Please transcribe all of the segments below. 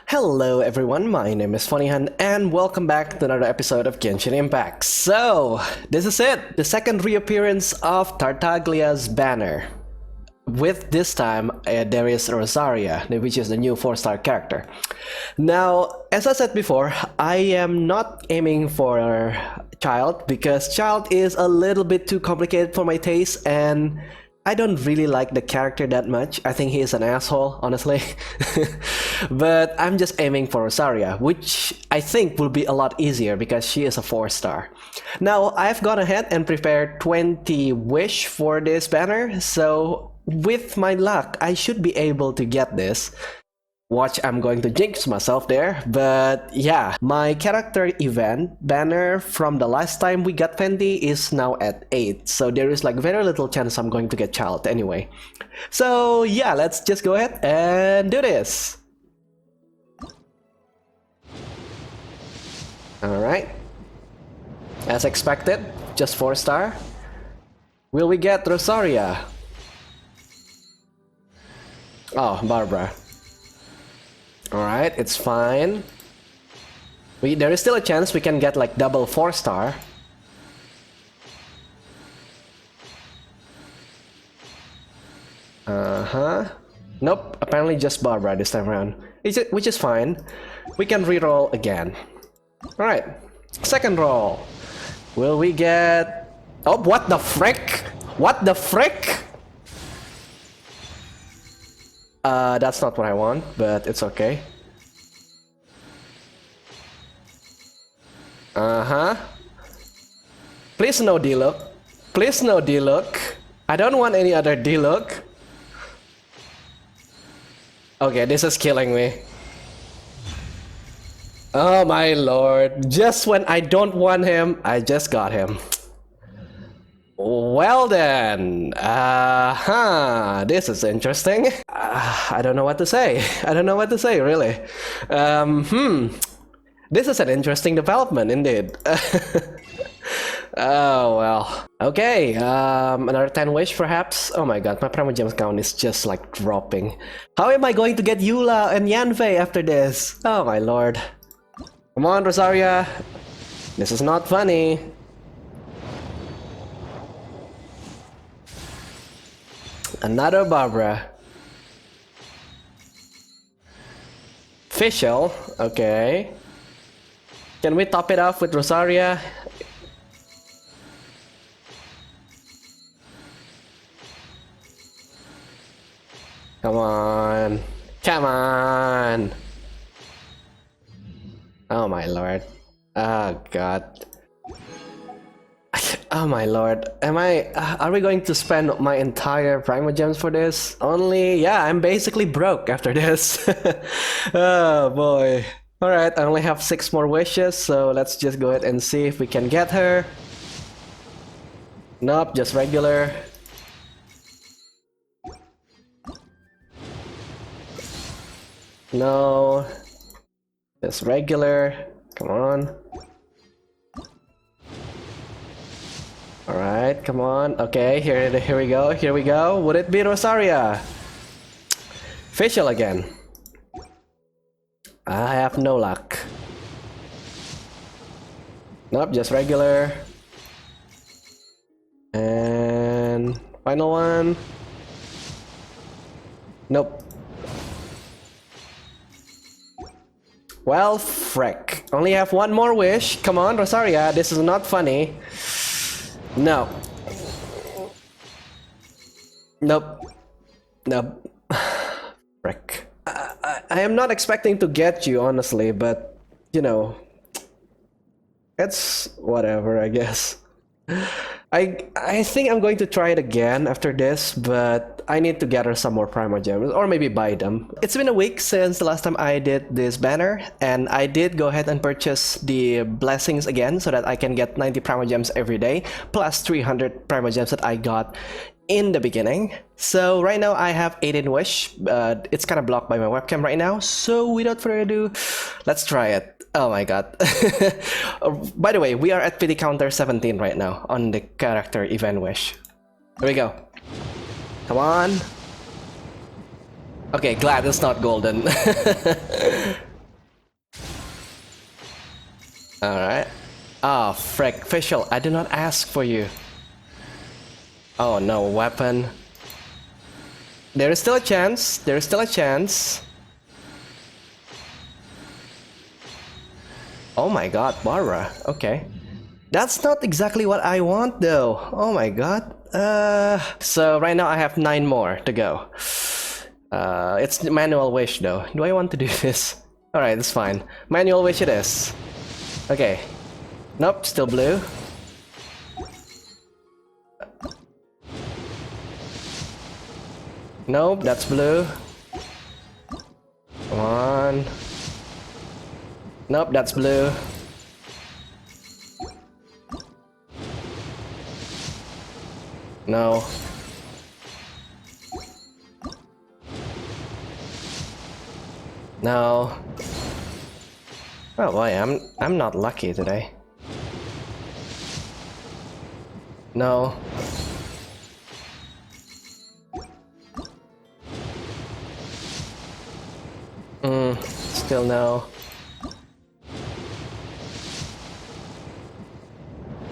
Hello everyone, my name is Funnyhan and welcome back to another episode of Genshin Impact. So, this is it, the second reappearance of Tartaglia's banner. With this time, there is Rosaria, which is the new 4-star character. Now, as I said before, I am not aiming for Child because Child is a little bit too complicated for my taste and I don't really like the character that much. I think he is an asshole, honestly. But I'm just aiming for Rosaria, which I think will be a lot easier because she is a 4-star. Now, I've gone ahead and prepared 20 wish for this banner, so with my luck, I should be able to get this. Watch, I'm going to jinx myself there, but yeah, my character event banner from the last time we got 20 is now at 8, so there is like very little chance I'm going to get Child anyway. So yeah, let's just go ahead and do this. Alright, as expected, just 4-star. Will we get Rosaria? Oh, Barbara. Alright, it's fine. There is still a chance we can get like double 4-star. Nope, apparently just Barbara this time around. Which is fine. We can reroll again. Alright, second roll. Will we get... Oh, what the frick? What the frick? That's not what I want, but it's okay. Please no D-look. Please no D-look. I don't want any other D-look. Okay, this is killing me. Oh my lord. Just when I don't want him, I just got him. Well then, this is interesting. I don't know what to say. I don't know what to say, really. This is an interesting development, indeed. Oh, well. Okay, another 10 wish, perhaps? Oh my god, my Primogems count is just, like, dropping. How am I going to get Eula and Yanfei after this? Oh my lord. Come on, Rosaria. This is not funny. Another Barbara. Official, okay. Can we top it off with Rosaria? Come on. Come on. Oh my lord. Oh god. Oh my lord, are we going to spend my entire Primogems for this? Yeah, I'm basically broke after this. Oh boy. Alright, I only have 6 more wishes, so let's just go ahead and see if we can get her. Nope, just regular. No. Just regular. Come on. Alright, come on. Okay, here we go, here we go. Would it be Rosaria? Official again. I have no luck. Nope, just regular. And final one. Nope. Well, frick. Only have 1 more wish. Come on, Rosaria, this is not funny. No. Nope. Nope. Frick. I am not expecting to get you, honestly, but, you know, it's whatever, I guess. I think I'm going to try it again after this, but I need to gather some more Primogems, or maybe buy them. It's been a week since the last time I did this banner, and I did go ahead and purchase the blessings again so that I can get 90 Primogems every day, plus 300 Primogems that I got in the beginning. So right now I have 18 wish, it's kind of blocked by my webcam right now, so without further ado, let's try it. Oh my god. By the way, we are at pity counter 17 right now on the character event wish. Here we go. Come on. Okay, glad it's not golden. Alright. Ah, frick. Facial, I did not ask for you. Oh no, weapon. There is still a chance. There is still a chance. Oh my god, Barbara. Okay. That's not exactly what I want though. Oh my god. So right now I have 9 more to go. It's manual wish though. Do I want to do this? Alright, that's fine. Manual wish it is. Okay. Nope, still blue. Nope, that's blue. Come on. Nope, that's blue. No. No. Oh boy, I'm not lucky today. No. Still no.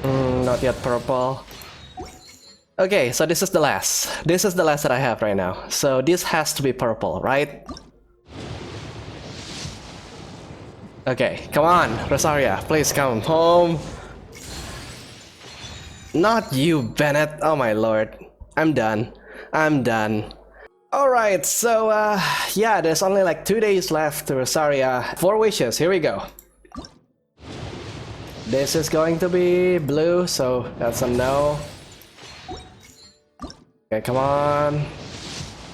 Not yet purple. Okay, so this is the last. This is the last that I have right now. So this has to be purple, right? Okay, come on, Rosaria, please come home. Not you, Bennett. Oh my lord. I'm done. I'm done. Alright, so yeah, there's only like 2 days left to Rosaria. 4 wishes, here we go. This is going to be blue, so that's a no. Okay, come on.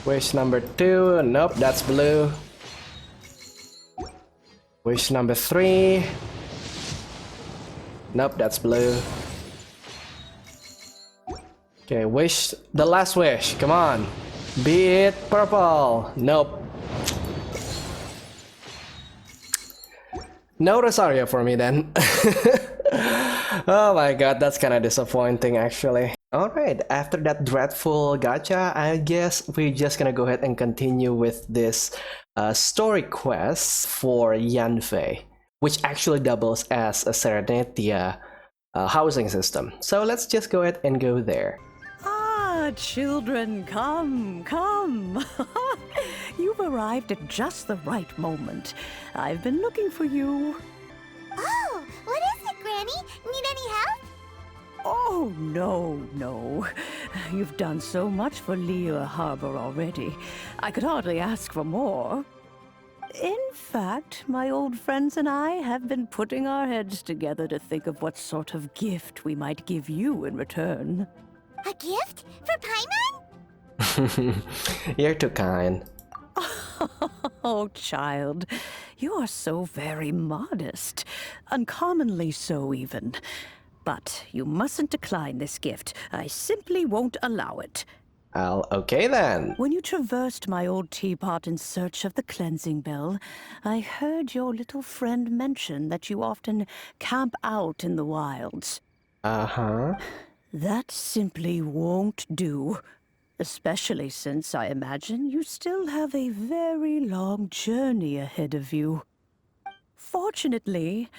Wish number 2, nope, that's blue. Wish number 3. Nope, that's blue. Okay, wish, the last wish, come on. Be it purple. Nope. No Rosario for me then. Oh my god, that's kind of disappointing actually. Alright, after that dreadful gacha, I guess we're just gonna go ahead and continue with this story quest for Yanfei, which actually doubles as a Serenetia housing system. So let's just go ahead and go there. Ah, children, come, come. You've arrived at just the right moment. I've been looking for you. Oh, what is it, Granny? Need any help? Oh, no. You've done so much for Liyue Harbor already. I could hardly ask for more. In fact, my old friends and I have been putting our heads together to think of what sort of gift we might give you in return. A gift? For Paimon? You're too kind. Oh, child, you are so very modest. Uncommonly so, even. But you mustn't decline this gift. I simply won't allow it. Okay then. When you traversed my old teapot in search of the cleansing bell, I heard your little friend mention that you often camp out in the wilds. Uh-huh. That simply won't do. Especially since I imagine you still have a very long journey ahead of you. Fortunately,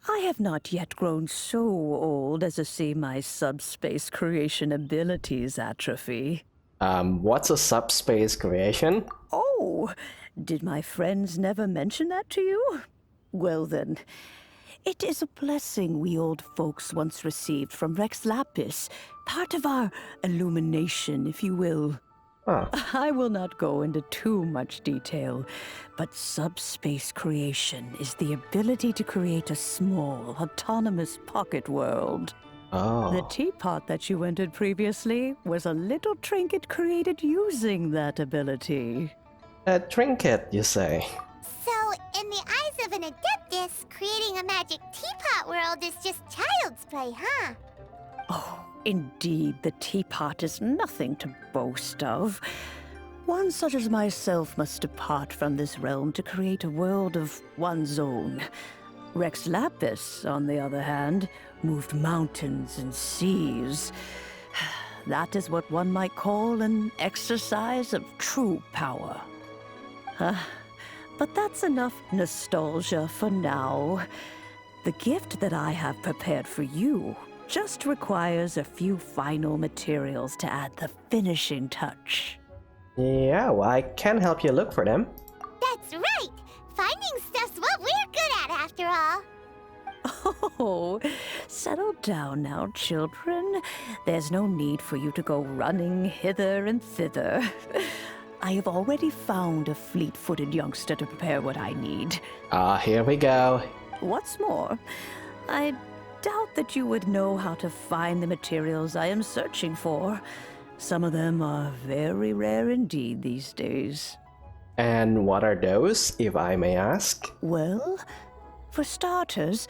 I have not yet grown so old as to see my subspace creation abilities atrophy. What's a subspace creation? Oh, did my friends never mention that to you? Well then, it is a blessing we old folks once received from Rex Lapis, part of our illumination, if you will. Huh. I will not go into too much detail, but subspace creation is the ability to create a small, autonomous pocket world. Oh. The teapot that you entered previously was a little trinket created using that ability. A trinket, you say? So, in the eyes of an adeptus, creating a magic teapot world is just child's play, huh? Oh, indeed, the teapot is nothing to boast of. One such as myself must depart from this realm to create a world of one's own. Rex Lapis, on the other hand, moved mountains and seas. That is what one might call an exercise of true power. But that's enough nostalgia for now. The gift that I have prepared for you just requires a few final materials to add the finishing touch. Yeah, well, I can help you look for them. That's right! Finding stuff's what we're good at, after all. Oh, settle down now, children. There's no need for you to go running hither and thither. I have already found a fleet-footed youngster to prepare what I need. Here we go. What's more, I doubt that you would know how to find the materials I am searching for. Some of them are very rare indeed these days. And what are those, if I may ask? Well, for starters,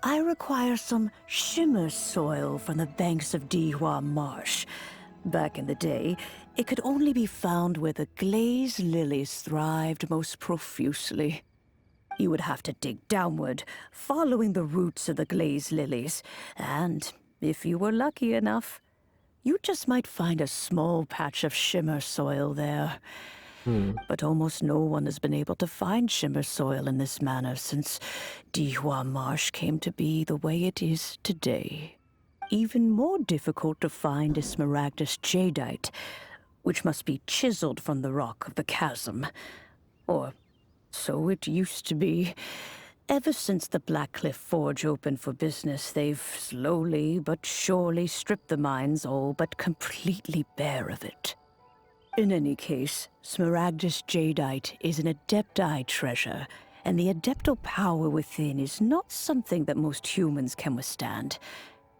I require some shimmer soil from the banks of Teyvat Marsh. Back in the day, it could only be found where the glazed lilies thrived most profusely. You would have to dig downward, following the roots of the glazed lilies, and if you were lucky enough, you just might find a small patch of shimmer soil there. But almost no one has been able to find shimmer soil in this manner since Teyvat Marsh came to be the way it is today. Even more difficult to find is smaragdus jadeite, which must be chiseled from the rock of the chasm. Or so it used to be. Ever since the Blackcliff Forge opened for business, they've slowly but surely stripped the mines all but completely bare of it. In any case, smaragdus jadeite is an adepti treasure, and the adeptal power within is not something that most humans can withstand.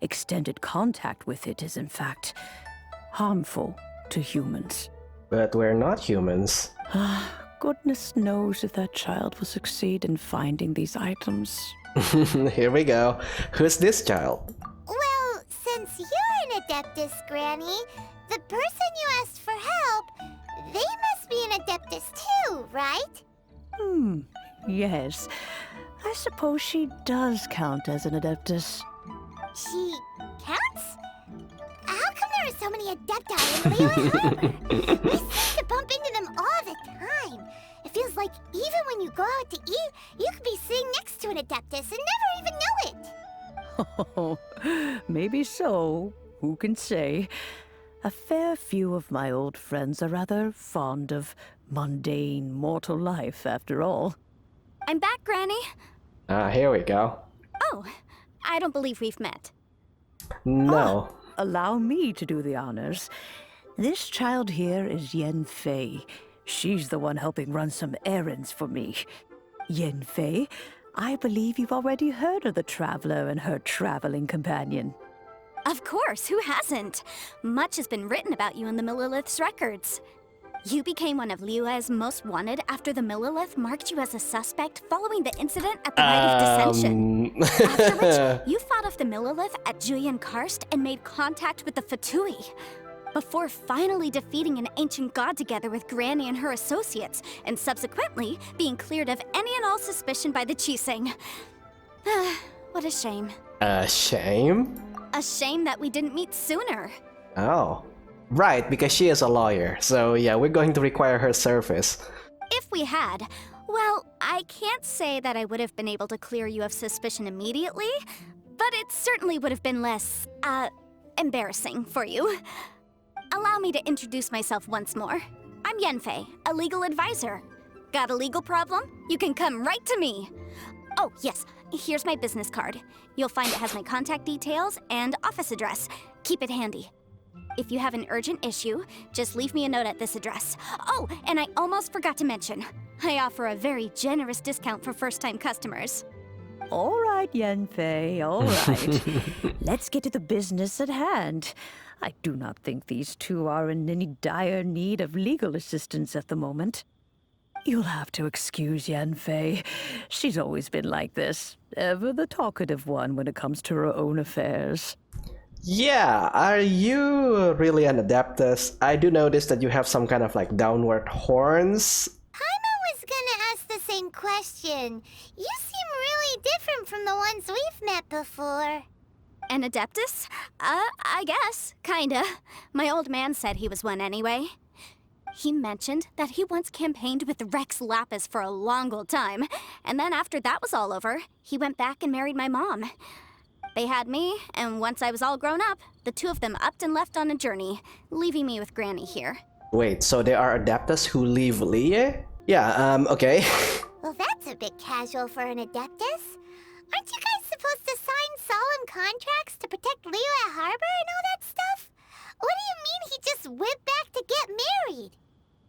Extended contact with it is, in fact, harmful to humans. But we're not humans. Goodness knows if that child will succeed in finding these items. Here we go. Who's this child? Well, since you're an Adeptus, Granny, the person you asked for help, they must be an Adeptus too, right? Yes. I suppose she does count as an Adeptus. She counts? How come there are so many Adepti in Leyland Harbor? We seem to bump into them all the time. It feels like even when you go out to eat, you could be sitting next to an Adeptus and never even know it. Oh, maybe so. Who can say? A fair few of my old friends are rather fond of mundane mortal life, after all. I'm back, Granny. Here we go. Oh, I don't believe we've met. No. Allow me to do the honors. This child here is Yanfei. She's the one helping run some errands for me. Yanfei, I believe you've already heard of the traveler and her traveling companion. Of course, who hasn't? Much has been written about you in the Millilith's records. You became one of Liyue's most wanted after the Millilith marked you as a suspect following the incident at the Rite of Dissension. After which, you fought off the Millilith at Julian Karst and made contact with the Fatui, before finally defeating an ancient god together with Granny and her associates, and subsequently being cleared of any and all suspicion by the Chiseng. What a shame. A shame? A shame that we didn't meet sooner. Oh. Right, because she is a lawyer. So yeah, we're going to require her service. If we had, well, I can't say that I would have been able to clear you of suspicion immediately, but it certainly would have been less, embarrassing for you. Allow me to introduce myself once more. I'm Yanfei, a legal advisor. Got a legal problem? You can come right to me. Oh, yes, here's my business card. You'll find it has my contact details and office address. Keep it handy. If you have an urgent issue, just leave me a note at this address. Oh, and I almost forgot to mention, I offer a very generous discount for first-time customers. All right, Yanfei, all right. Let's get to the business at hand. I do not think these two are in any dire need of legal assistance at the moment. You'll have to excuse Yanfei. She's always been like this, ever the talkative one when it comes to her own affairs. Yeah, are you really an Adeptus? I do notice that you have some kind of like downward horns. Paimon was gonna ask the same question. You seem really different from the ones we've met before. An Adeptus? I guess, kinda. My old man said he was one anyway. He mentioned that he once campaigned with Rex Lapis for a long old time, and then after that was all over, he went back and married my mom. They had me, and once I was all grown up, the two of them upped and left on a journey, leaving me with Granny here. Wait, so there are Adeptus who leave Lie? Yeah, okay. Well, that's a bit casual for an Adeptus. Aren't you guys supposed to sign solemn contracts to protect Liyue Harbor and all that stuff? What do you mean he just went back to get married?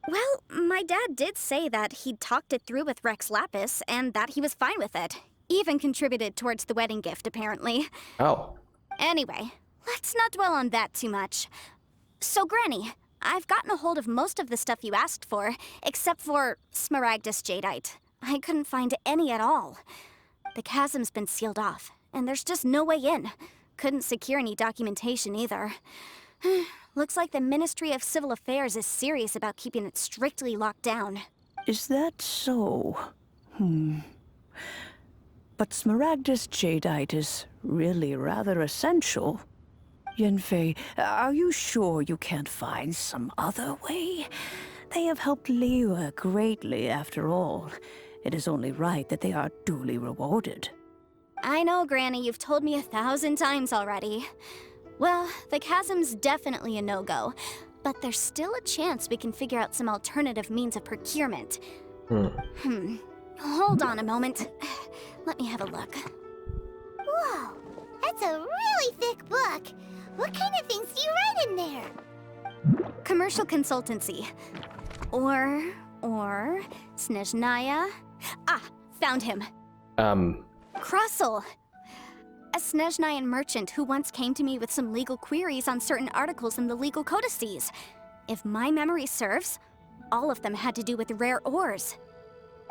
Well, my dad did say that he'd talked it through with Rex Lapis, and that he was fine with it. Even contributed towards the wedding gift, apparently. Oh. Anyway, let's not dwell on that too much. So, Granny, I've gotten a hold of most of the stuff you asked for, except for Smaragdus Jadeite. I couldn't find any at all. The chasm's been sealed off, and there's just no way in. Couldn't secure any documentation either. Looks like the Ministry of Civil Affairs is serious about keeping it strictly locked down. Is that so? But Smaragdus Jadeite is really rather essential. Yanfei, are you sure you can't find some other way? They have helped Liyue greatly, after all. It is only right that they are duly rewarded. I know, Granny, you've told me 1,000 times already. Well, the chasm's definitely a no-go, but there's still a chance we can figure out some alternative means of procurement. Hold on a moment. Let me have a look. Whoa, that's a really thick book. What kind of things do you write in there? Commercial consultancy. Or Snezhnaya. Ah, found him. Krustle. A Snezhnayan merchant who once came to me with some legal queries on certain articles in the legal codices. If my memory serves, all of them had to do with rare ores.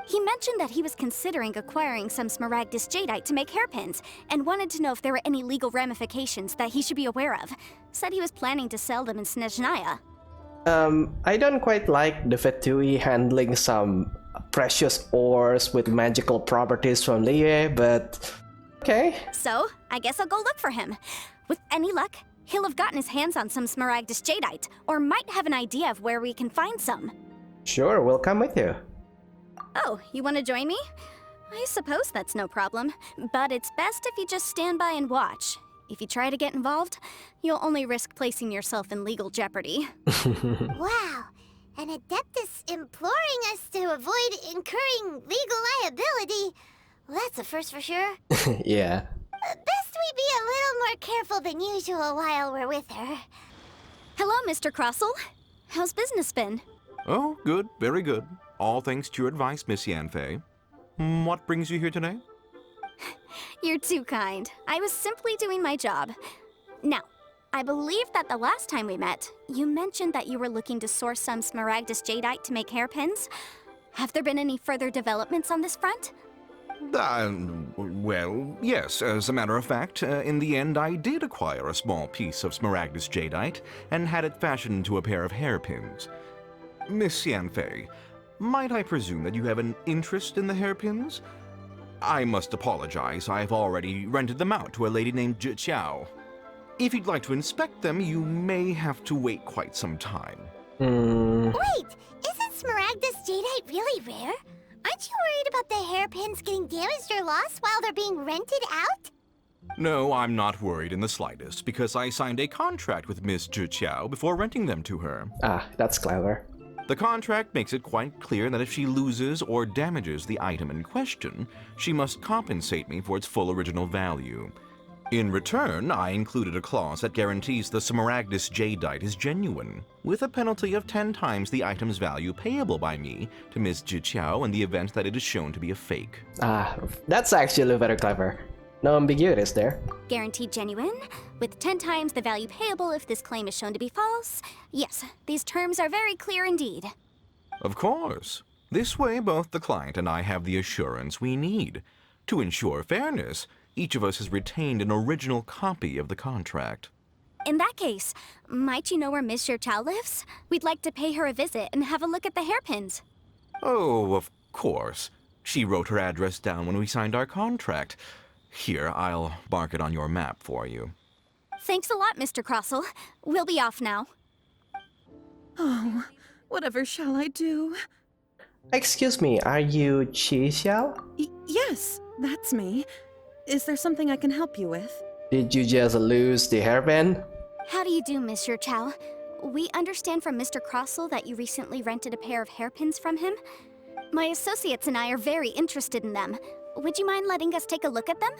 He mentioned that he was considering acquiring some Smaragdus Jadeite to make hairpins, and wanted to know if there were any legal ramifications that he should be aware of. Said he was planning to sell them in Snezhnaya. I don't quite like the Fatui handling some precious ores with magical properties from Liyue, but okay. So, I guess I'll go look for him. With any luck, he'll have gotten his hands on some Smaragdus Jadeite, or might have an idea of where we can find some. Sure, we'll come with you. Oh, you want to join me? I suppose that's no problem, but it's best if you just stand by and watch. If you try to get involved, you'll only risk placing yourself in legal jeopardy. Wow, an Adeptus imploring us to avoid incurring legal liability. Well, that's a first for sure. Yeah. Best we be a little more careful than usual while we're with her. Hello, Mr. Crossell. How's business been? Oh, good, very good. All thanks to your advice, Miss Yanfei. What brings you here today? You're too kind. I was simply doing my job. Now, I believe that the last time we met, you mentioned that you were looking to source some Smaragdus Jadeite to make hairpins. Have there been any further developments on this front? Well, yes. As a matter of fact, in the end, I did acquire a small piece of Smaragdus Jadeite and had it fashioned into a pair of hairpins. Miss Yanfei, might I presume that you have an interest in the hairpins? I must apologize. I've already rented them out to a lady named Zhiqiao. If you'd like to inspect them, you may have to wait quite some time. Wait, isn't Smaragdus Jadeite really rare? Aren't you worried about the hairpins getting damaged or lost while they're being rented out? No, I'm not worried in the slightest, because I signed a contract with Miss Zhiqiao before renting them to her. Ah, that's clever. The contract makes it quite clear that if she loses or damages the item in question, she must compensate me for its full original value. In return, I included a clause that guarantees the Smaragdus Jadeite is genuine, with a penalty of 10 times the item's value payable by me to Miss Zhiqiao in the event that it is shown to be a fake. Ah, that's actually very clever. No ambiguity there. Guaranteed genuine, with 10 times the value payable if this claim is shown to be false. Yes, these terms are very clear indeed. Of course. This way, both the client and I have the assurance we need. To ensure fairness, each of us has retained an original copy of the contract. In that case, might you know where Miss Zhiqiao lives? We'd like to pay her a visit and have a look at the hairpins. Oh, of course. She wrote her address down when we signed our contract. Here, I'll mark it on your map for you. Thanks a lot, Mr. Crossell. We'll be off now. Oh, Whatever shall I do? Excuse me, are you Chi Xiao? Yes, that's me. Is there something I can help you with? Did you just lose the hairband? How do you do, Monsieur Chow? We understand from Mr. Crossell that you recently rented a pair of hairpins from him. My associates and I are very interested in them. Would you mind letting us take a look at them?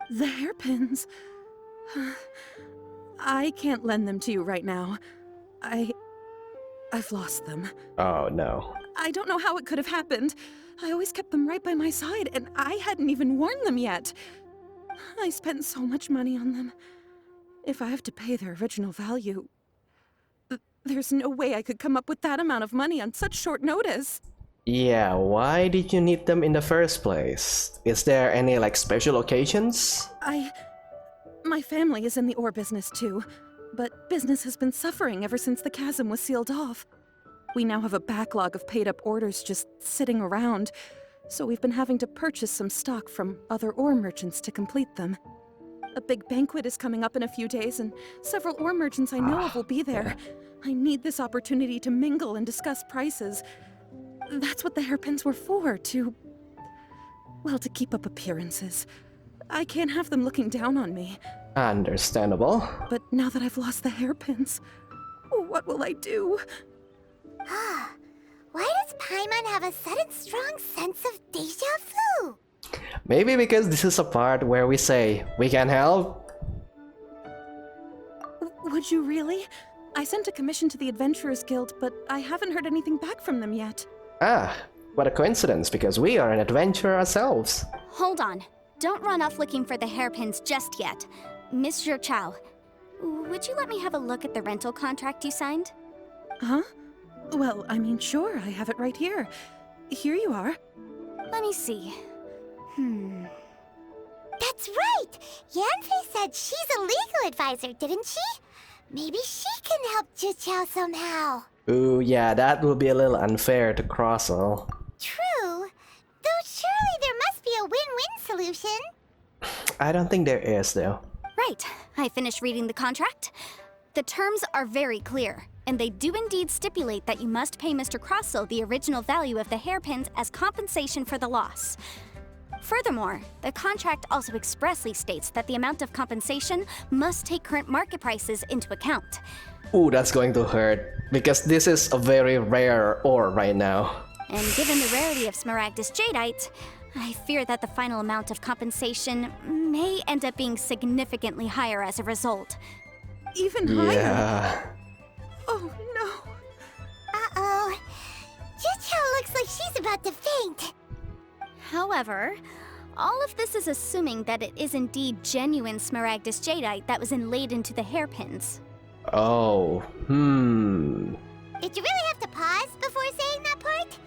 The hairpins. I can't lend them to you right now. I've lost them. Oh no. I don't know how it could have happened. I always kept them right by my side, and I hadn't even worn them yet. I spent so much money on them. If I have to pay their original value, there's no way I could come up with that amount of money on such short notice. Yeah, why did you need them in the first place? Is there any like special occasions? My family is in the ore business too, but business has been suffering ever since the chasm was sealed off. We now have a backlog of paid-up orders just sitting around, so we've been having to purchase some stock from other ore merchants to complete them. A big banquet is coming up in a few days, and several ore merchants I know of will be there. I need this opportunity to mingle and discuss prices. That's what the hairpins were for, to keep up appearances. I can't have them looking down on me. Understandable. But now that I've lost the hairpins, what will I do? Why does Paimon have a sudden strong sense of deja vu? Maybe because this is a part where we say, we can help. Would you really? I sent a commission to the Adventurers Guild, but I haven't heard anything back from them yet. Ah, what a coincidence, because we are an adventurer ourselves. Hold on. Don't run off looking for the hairpins just yet. Monsieur Chow, would you let me have a look at the rental contract you signed? Huh? Well, I mean, sure, I have it right here. Here you are. Let me see. That's right! Yanfei said she's a legal advisor, didn't she? Maybe she can help Juqiao somehow. Ooh, yeah, that will be a little unfair to Crossell. True. Though surely there must be a win-win solution. I don't think there is, though. Right. I finished reading the contract. The terms are very clear, and they do indeed stipulate that you must pay Mr. Crossell the original value of the hairpins as compensation for the loss. Furthermore, the contract also expressly states that the amount of compensation must take current market prices into account. Ooh, that's going to hurt, because this is a very rare ore right now. And given the rarity of Smaragdus Jadeite, I fear that the final amount of compensation may end up being significantly higher as a result. Even higher? Yeah. Oh, no. Uh-oh. Juqiao looks like she's about to faint. However, all of this is assuming that it is indeed genuine Smaragdus Jadeite that was inlaid into the hairpins. Oh, Did you really have to pause before saying that part?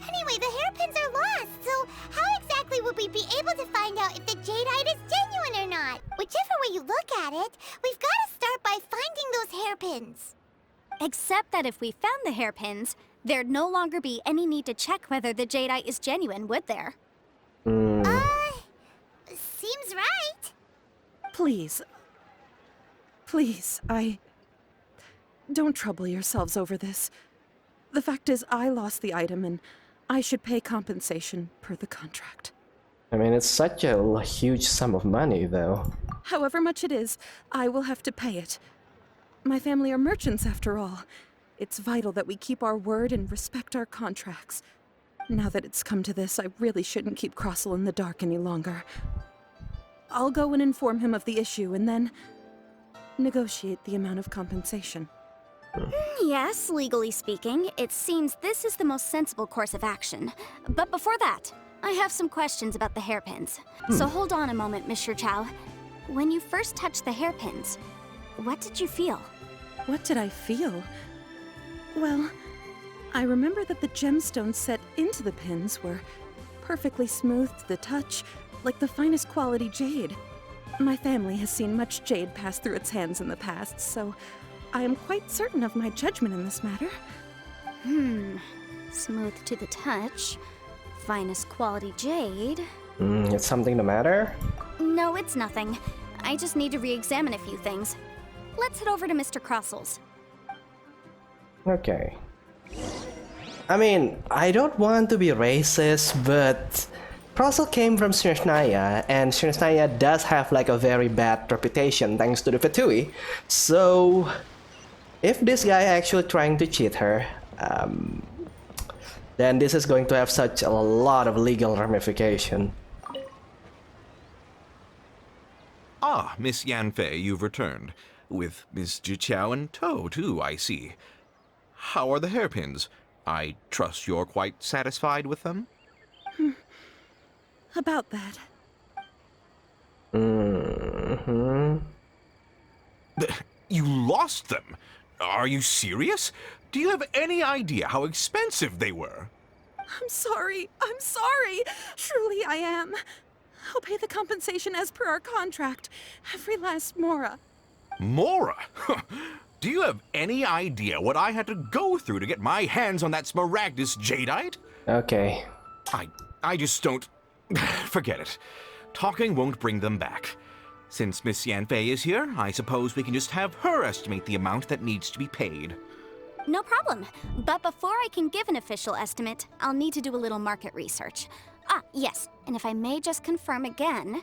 Anyway, the hairpins are lost, so how exactly would we be able to find out if the jadeite is genuine or not? Whichever way you look at it, we've got to start by finding those hairpins. Except that if we found the hairpins, there'd no longer be any need to check whether the jadeite is genuine, would there? Seems right. Please. Please, Don't trouble yourselves over this. The fact is, I lost the item, and I should pay compensation per the contract. I mean, it's such a huge sum of money, though. However much it is, I will have to pay it. My family are merchants, after all. It's vital that we keep our word and respect our contracts. Now that it's come to this, I really shouldn't keep Crossell in the dark any longer. I'll go and inform him of the issue, and then negotiate the amount of compensation. Yes, legally speaking, it seems this is the most sensible course of action. But before that, I have some questions about the hairpins. So hold on a moment, Monsieur Chow. When you first touched the hairpins, what did you feel? What did I feel? Well, I remember that the gemstones set into the pins were perfectly smooth to the touch, like the finest quality jade. My family has seen much jade pass through its hands in the past, so I am quite certain of my judgment in this matter. Smooth to the touch, finest quality jade. It's something the matter? No, it's nothing. I just need to re-examine a few things. Let's head over to Mr. Crossell's. Okay. I mean, I don't want to be racist, but Crossel came from Srishnaya, and Srishnaya does have like a very bad reputation thanks to the Fatui. So, if this guy actually trying to cheat her, then this is going to have such a lot of legal ramification. Ah, Miss Yanfei, you've returned. With Miss Jiqiao in tow, too, I see. How are the hairpins? I trust you're quite satisfied with them? About that. You lost them? Are you serious? Do you have any idea how expensive they were? I'm sorry. Truly I am. I'll pay the compensation as per our contract. Every last mora. Mora? Do you have any idea what I had to go through to get my hands on that Smaragdus jadeite? Okay. I just don't... Forget it. Talking won't bring them back. Since Miss Yanfei is here, I suppose we can just have her estimate the amount that needs to be paid. No problem. But before I can give an official estimate, I'll need to do a little market research. Ah, yes, and if I may just confirm again,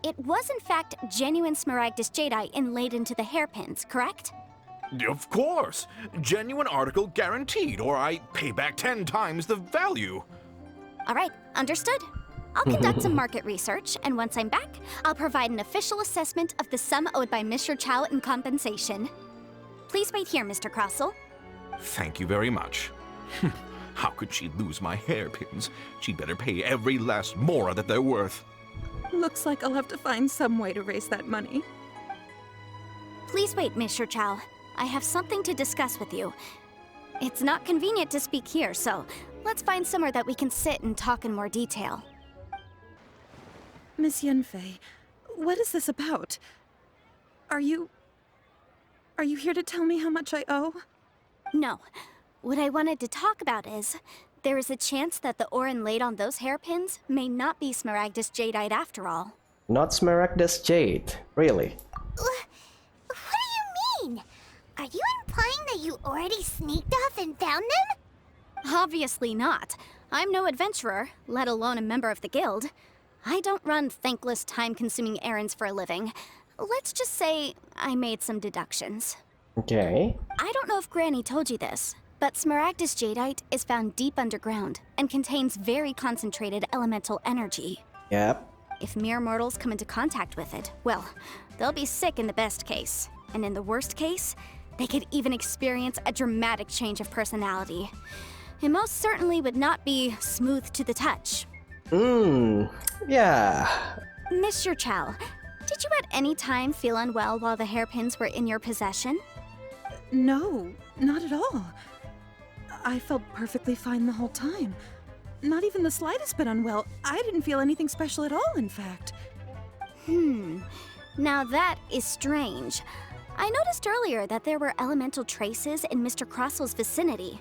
it was in fact genuine Smaragdus jadeite inlaid into the hairpins, correct? Of course! Genuine article guaranteed, or I pay back 10 times the value. All right, understood. I'll conduct some market research, and once I'm back, I'll provide an official assessment of the sum owed by Mr. Chow in compensation. Please wait here, Mr. Crossel. Thank you very much. How could she lose my hairpins? She'd better pay every last mora that they're worth. Looks like I'll have to find some way to raise that money. Please wait, Mr. Chow. I have something to discuss with you. It's not convenient to speak here, so let's find somewhere that we can sit and talk in more detail. Miss Yanfei, what is this about? Are you here to tell me how much I owe? No. What I wanted to talk about is, there is a chance that the ore inlaid on those hairpins may not be Smaragdus jadeite after all. Not Smaragdus jade, really. What do you mean? Are you implying that you already sneaked off and found them? Obviously not. I'm no adventurer, let alone a member of the guild. I don't run thankless, time-consuming errands for a living. Let's just say I made some deductions. Okay. I don't know if Granny told you this, but Smaragdus jadeite is found deep underground and contains very concentrated elemental energy. Yep. If mere mortals come into contact with it, well, they'll be sick in the best case. And in the worst case, they could even experience a dramatic change of personality. It most certainly would not be smooth to the touch. Yeah. Mr. Chow, did you at any time feel unwell while the hairpins were in your possession? No, not at all. I felt perfectly fine the whole time. Not even the slightest bit unwell. I didn't feel anything special at all, in fact. Now that is strange. I noticed earlier that there were elemental traces in Mr. Crossel's vicinity.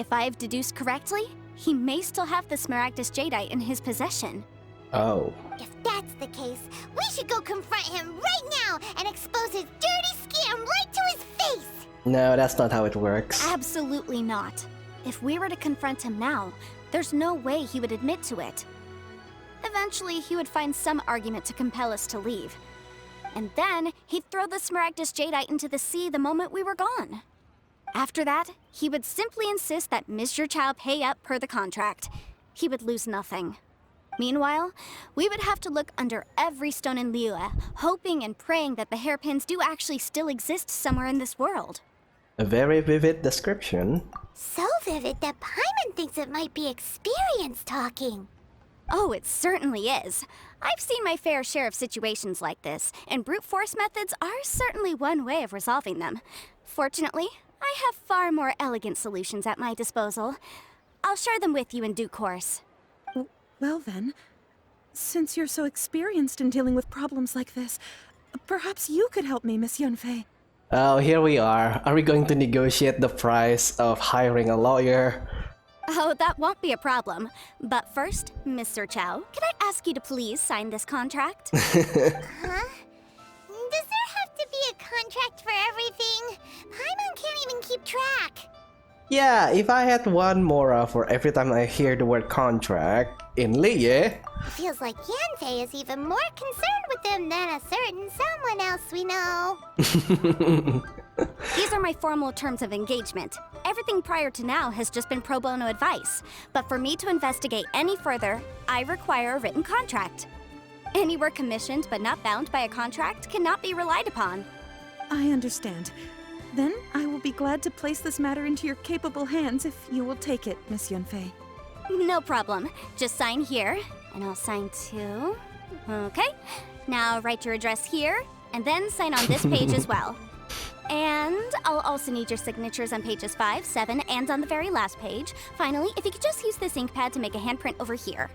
If I've deduced correctly, he may still have the Smaragdus jadeite in his possession. Oh. If that's the case, we should go confront him right now and expose his dirty scam right to his face! No, that's not how it works. Absolutely not. If we were to confront him now, there's no way he would admit to it. Eventually, he would find some argument to compel us to leave. And then, he'd throw the Smaragdus jadeite into the sea the moment we were gone. After that, he would simply insist that Mr. Chow pay up per the contract. He would lose nothing. Meanwhile, we would have to look under every stone in Liyue, hoping and praying that the hairpins do actually still exist somewhere in this world. A very vivid description. So vivid that Paimon thinks it might be experience talking. Oh, it certainly is. I've seen my fair share of situations like this, and brute force methods are certainly one way of resolving them. Fortunately, I have far more elegant solutions at my disposal. I'll share them with you in due course. Well then, since you're so experienced in dealing with problems like this, perhaps you could help me, Miss Yanfei. Oh, here we are. Are we going to negotiate the price of hiring a lawyer? Oh, that won't be a problem. But first, Mr. Chow, can I ask you to please sign this contract? Huh? Does there have to be a contract for everything? Paimon can't even keep track. Yeah, if I had one mora for every time I hear the word contract in Liye. It feels like Yanfei is even more concerned with them than a certain someone else we know. These are my formal terms of engagement. Everything prior to now has just been pro bono advice. But for me to investigate any further, I require a written contract. Any work commissioned but not bound by a contract cannot be relied upon. I understand. Then I will be glad to place this matter into your capable hands if you will take it, Miss Yanfei. No problem. Just sign here, and I'll sign too. Okay. Now write your address here, and then sign on this page as well. And I'll also need your signatures on pages 5, 7, and on the very last page. Finally, if you could just use this ink pad to make a handprint over here.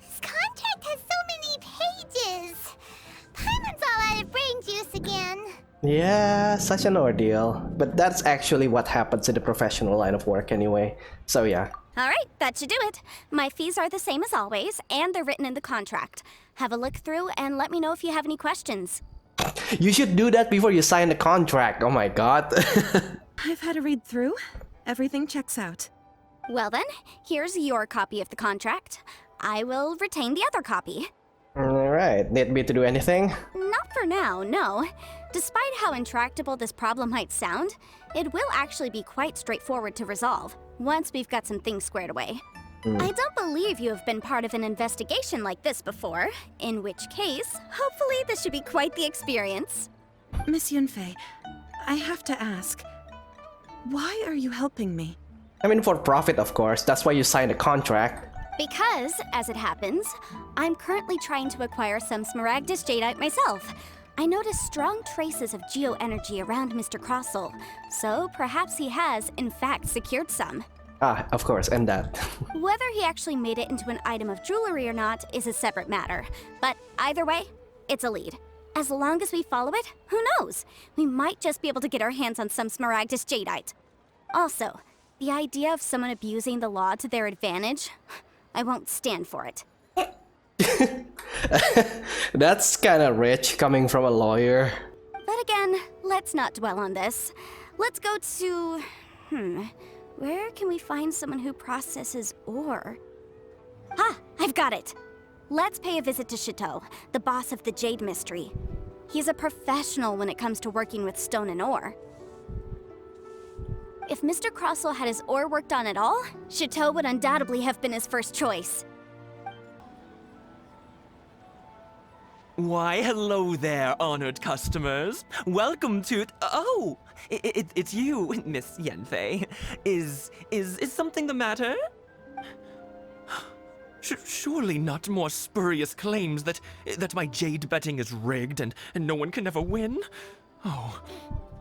This contract has so many pages. Paimon's all out of brain juice again. Yeah, such an ordeal. But that's actually what happens in the professional line of work anyway. So yeah. All right, that should do it. My fees are the same as always, and they're written in the contract. Have a look through and let me know if you have any questions. You should do that before you sign the contract. Oh my god. I've had a read through. Everything checks out. Well then, here's your copy of the contract. I will retain the other copy. Alright, need me to do anything? Not for now, no. Despite how intractable this problem might sound, it will actually be quite straightforward to resolve, once we've got some things squared away. I don't believe you have been part of an investigation like this before, in which case, hopefully this should be quite the experience. Miss Yanfei, I have to ask, why are you helping me? I mean, for profit, of course. That's why you signed a contract. Because, as it happens, I'm currently trying to acquire some Smaragdus Jadeite myself. I noticed strong traces of geo-energy around Mr. Crossel, so perhaps he has, in fact, secured some. Ah, of course, and that. Whether he actually made it into an item of jewelry or not is a separate matter, but either way, it's a lead. As long as we follow it, who knows? We might just be able to get our hands on some Smaragdus Jadeite. Also, the idea of someone abusing the law to their advantage, I won't stand for it. That's kinda rich coming from a lawyer. But again, let's not dwell on this. Let's go to... where can we find someone who processes ore? Ah, I've got it! Let's pay a visit to Chateau, the boss of the Jade Mystery. He's a professional when it comes to working with stone and ore. If Mr. Crossel had his ore worked on at all, Chateau would undoubtedly have been his first choice. Why, hello there, honored customers. Welcome to... Oh, it's you, Miss Yanfei. Is something the matter? Surely not more spurious claims that my jade betting is rigged and no one can ever win? Oh,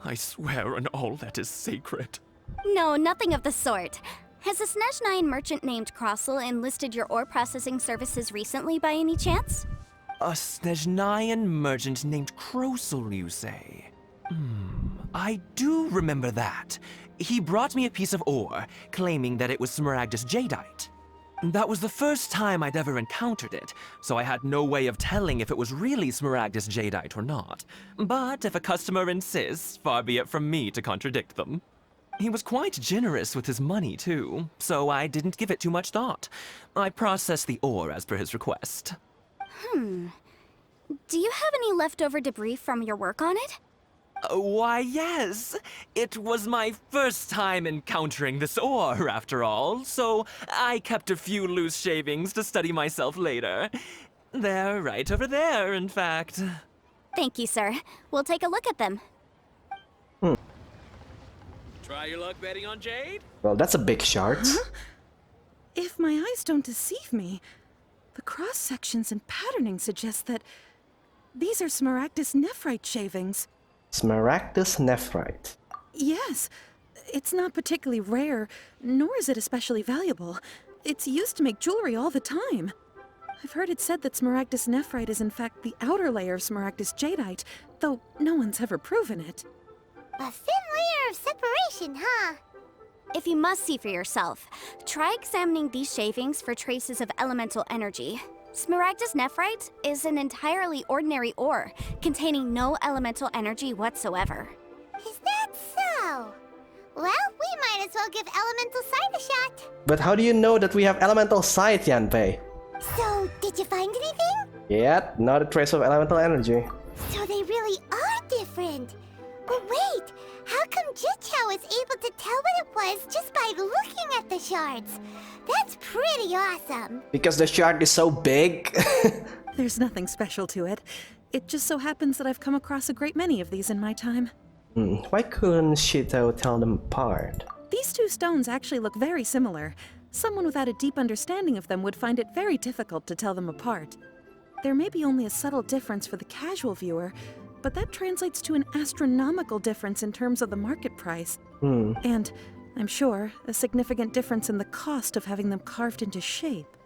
I swear on all that is sacred. No, nothing of the sort. Has a Snezhnine merchant named Crossel enlisted your ore processing services recently by any chance? A Snezhnine merchant named Crossel, you say? I do remember that. He brought me a piece of ore, claiming that it was Smaragdus Jadeite. That was the first time I'd ever encountered it, so I had no way of telling if it was really Smaragdus Jadeite or not. But if a customer insists, far be it from me to contradict them. He was quite generous with his money, too, so I didn't give it too much thought. I processed the ore as per his request. Do you have any leftover debris from your work on it? Why, yes. It was my first time encountering this ore, after all, so I kept a few loose shavings to study myself later. They're right over there, in fact. Thank you, sir. We'll take a look at them. Try your luck betting on Jade? Well, that's a big shard. If my eyes don't deceive me, the cross-sections and patterning suggest that these are Smaragdus nephrite shavings. Smaragdus nephrite. Yes, it's not particularly rare, nor is it especially valuable. It's used to make jewelry all the time. I've heard it said that Smaragdus nephrite is in fact the outer layer of Smaragdus jadeite, though no one's ever proven it. A thin layer of separation, huh? If you must see for yourself, try examining these shavings for traces of elemental energy. Smaragdus nephrite is an entirely ordinary ore, containing no elemental energy whatsoever. Is that so? Well, we might as well give Elemental Sight a shot. But how do you know that we have elemental sight, Yanfei? So, did you find anything? Yet, not a trace of elemental energy. So they really are different. But wait, how come Jichao was able to tell what it was just by looking at the shards? That's pretty awesome. Because the shard is so big. There's nothing special to it. It just so happens that I've come across a great many of these in my time. Why couldn't Shito tell them apart? These two stones actually look very similar. Someone without a deep understanding of them would find it very difficult to tell them apart. There may be only a subtle difference for the casual viewer, but that translates to an astronomical difference in terms of the market price. And, I'm sure, a significant difference in the cost of having them carved into shape.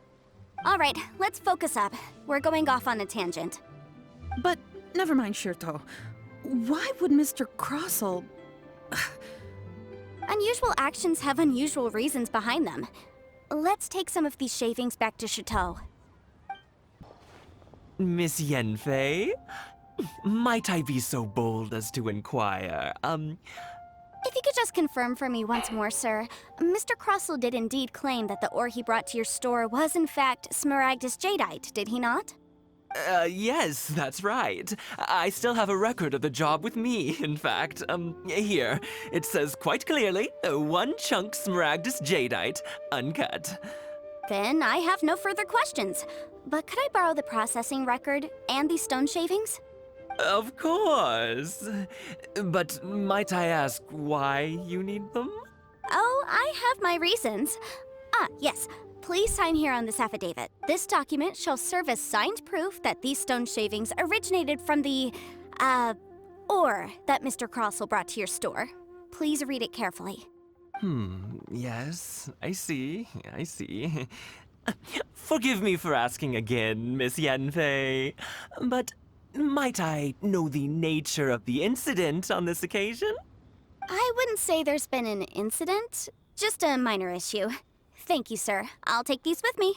All right, let's focus up. We're going off on a tangent. But never mind, Shirto. Why would Mr. Crossell... Unusual actions have unusual reasons behind them. Let's take some of these shavings back to Chateau. Miss Yanfei? Might I be so bold as to inquire, If you could just confirm for me once more, sir. Mr. Crossell did indeed claim that the ore he brought to your store was in fact Smaragdus Jadeite, did he not? Yes, that's right. I still have a record of the job with me, in fact. Here. It says quite clearly, 1 chunk Smaragdus Jadeite, uncut. Then I have no further questions. But could I borrow the processing record and these stone shavings? Of course. But might I ask why you need them? Oh, I have my reasons. Ah, yes. Please sign here on this affidavit. This document shall serve as signed proof that these stone shavings originated from the, ore that Mr. Crossell brought to your store. Please read it carefully. Yes, I see. Forgive me for asking again, Miss Yanfei, but might I know the nature of the incident on this occasion? I wouldn't say there's been an incident, just a minor issue. Thank you, sir. I'll take these with me.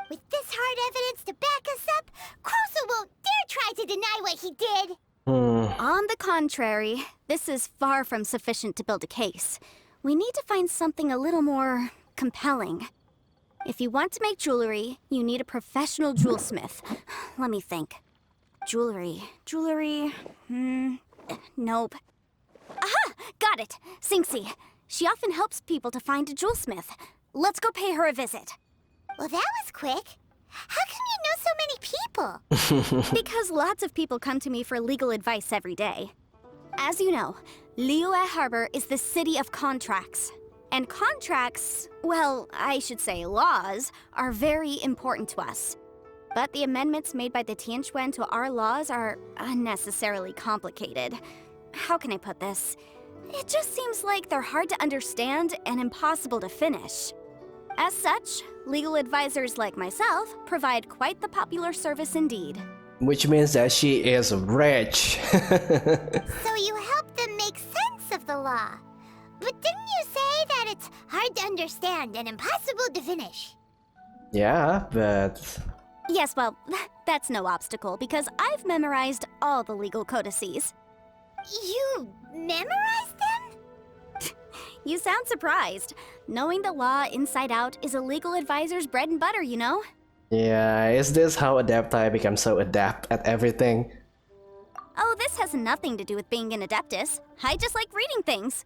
With this hard evidence to back us up, Crossell won't dare try to deny what he did. On the contrary, this is far from sufficient to build a case. We need to find something a little more compelling. If you want to make jewelry, you need a professional jewelsmith. Let me think. Jewelry. Nope. Aha! Got it! Singsi. She often helps people to find a jewelsmith. Let's go pay her a visit. Well, that was quick. How come you know so many people? Because lots of people come to me for legal advice every day. As you know, Liyue Harbor is the city of contracts. And contracts, well, I should say laws, are very important to us. But the amendments made by the Tianquan to our laws are unnecessarily complicated. How can I put this? It just seems like they're hard to understand and impossible to finish. As such, legal advisors like myself provide quite the popular service indeed. Which means that she is rich. So you help them make sense of the law. But didn't you say that it's hard to understand and impossible to finish? Yeah, but... Yes, well, that's no obstacle because I've memorized all the legal codices. You memorized them? You sound surprised. Knowing the law inside out is a legal advisor's bread and butter, you know? Yeah, is this how Adepti become so adept at everything? Oh, this has nothing to do with being an adeptus. I just like reading things.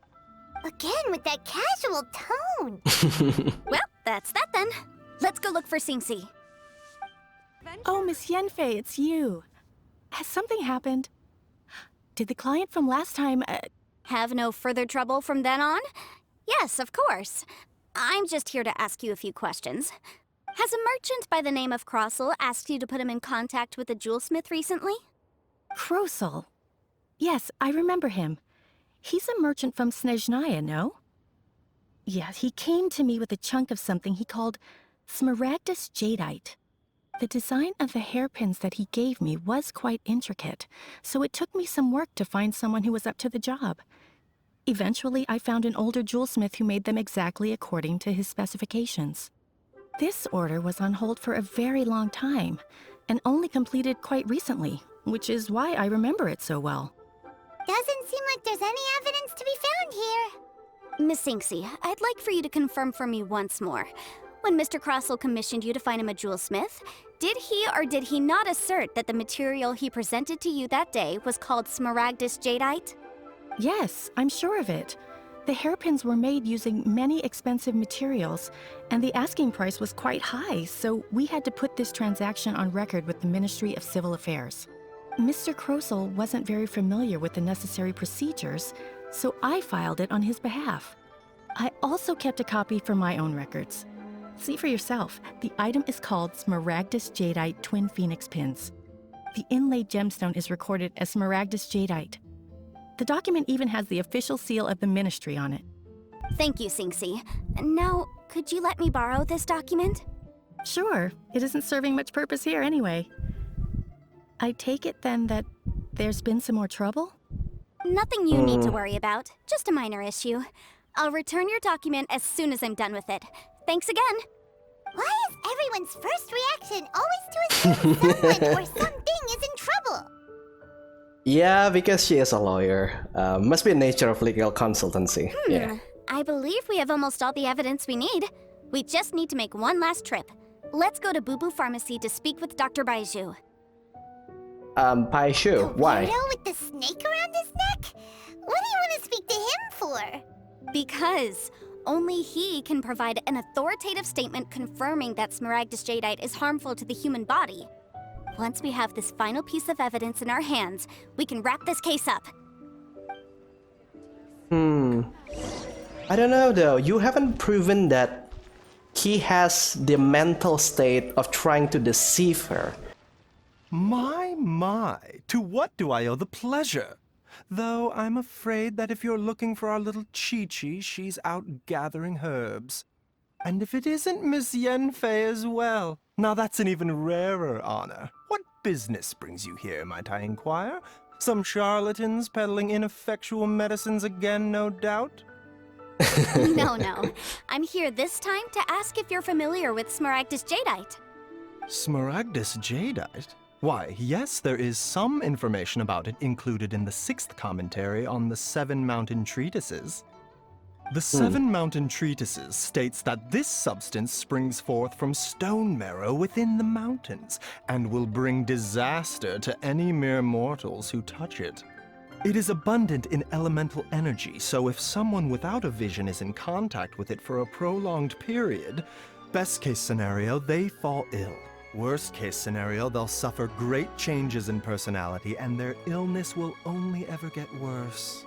Again, with that casual tone. Well, that's that then. Let's go look for Singsi. Oh, Miss Yanfei, it's you. Has something happened? Did the client from last time, Have no further trouble from then on? Yes, of course. I'm just here to ask you a few questions. Has a merchant by the name of Crossell asked you to put him in contact with a jewelsmith recently? Crossell? Yes, I remember him. He's a merchant from Snezhnaya, no? Yeah, he came to me with a chunk of something he called Smaragdus Jadeite. The design of the hairpins that he gave me was quite intricate, so it took me some work to find someone who was up to the job. Eventually, I found an older jewelsmith who made them exactly according to his specifications. This order was on hold for a very long time, and only completed quite recently, which is why I remember it so well. Doesn't seem like there's any evidence to be found here. Miss Sinksy, I'd like for you to confirm for me once more. When Mr. Crossell commissioned you to find him a jewelsmith, did he or did he not assert that the material he presented to you that day was called smaragdus jadeite? Yes, I'm sure of it. The hairpins were made using many expensive materials, and the asking price was quite high, so we had to put this transaction on record with the Ministry of Civil Affairs. Mr. Crossell wasn't very familiar with the necessary procedures, so I filed it on his behalf. I also kept a copy for my own records. See for yourself, the item is called Smaragdus Jadeite Twin Phoenix Pins. The inlaid gemstone is recorded as Smaragdus Jadeite. The document even has the official seal of the ministry on it. Thank you, Sinksy. Now, could you let me borrow this document? Sure, it isn't serving much purpose here anyway. I take it then that there's been some more trouble? Nothing you need to worry about, just a minor issue. I'll return your document as soon as I'm done with it. Thanks again. Why is everyone's first reaction always to assume someone or something is in trouble? Yeah, because she is a lawyer. Must be the nature of legal consultancy. Yeah. I believe we have almost all the evidence we need. We just need to make one last trip. Let's go to Boo Boo Pharmacy to speak with Dr. Baiju. Pai Shu, The why? weirdo with the snake around his neck? What do you want to speak to him for? Because only he can provide an authoritative statement confirming that smaragdus jadeite is harmful to the human body. Once we have this final piece of evidence in our hands, we can wrap this case up. I don't know though, you haven't proven that he has the mental state of trying to deceive her. My, to what do I owe the pleasure? Though I'm afraid that if you're looking for our little Chi-Chi, she's out gathering herbs. And if it isn't Miss Yanfei as well, now that's an even rarer honor. What business brings you here, might I inquire? Some charlatans peddling ineffectual medicines again, no doubt? No. I'm here this time to ask if you're familiar with smaragdus jadeite. Smaragdus jadeite? Why, yes, there is some information about it included in the 6th commentary on the 7 Mountain Treatises. The 7 Mountain Treatises states that this substance springs forth from stone marrow within the mountains, and will bring disaster to any mere mortals who touch it. It is abundant in elemental energy, so if someone without a vision is in contact with it for a prolonged period, best case scenario, they fall ill. Worst case scenario, they'll suffer great changes in personality, and their illness will only ever get worse.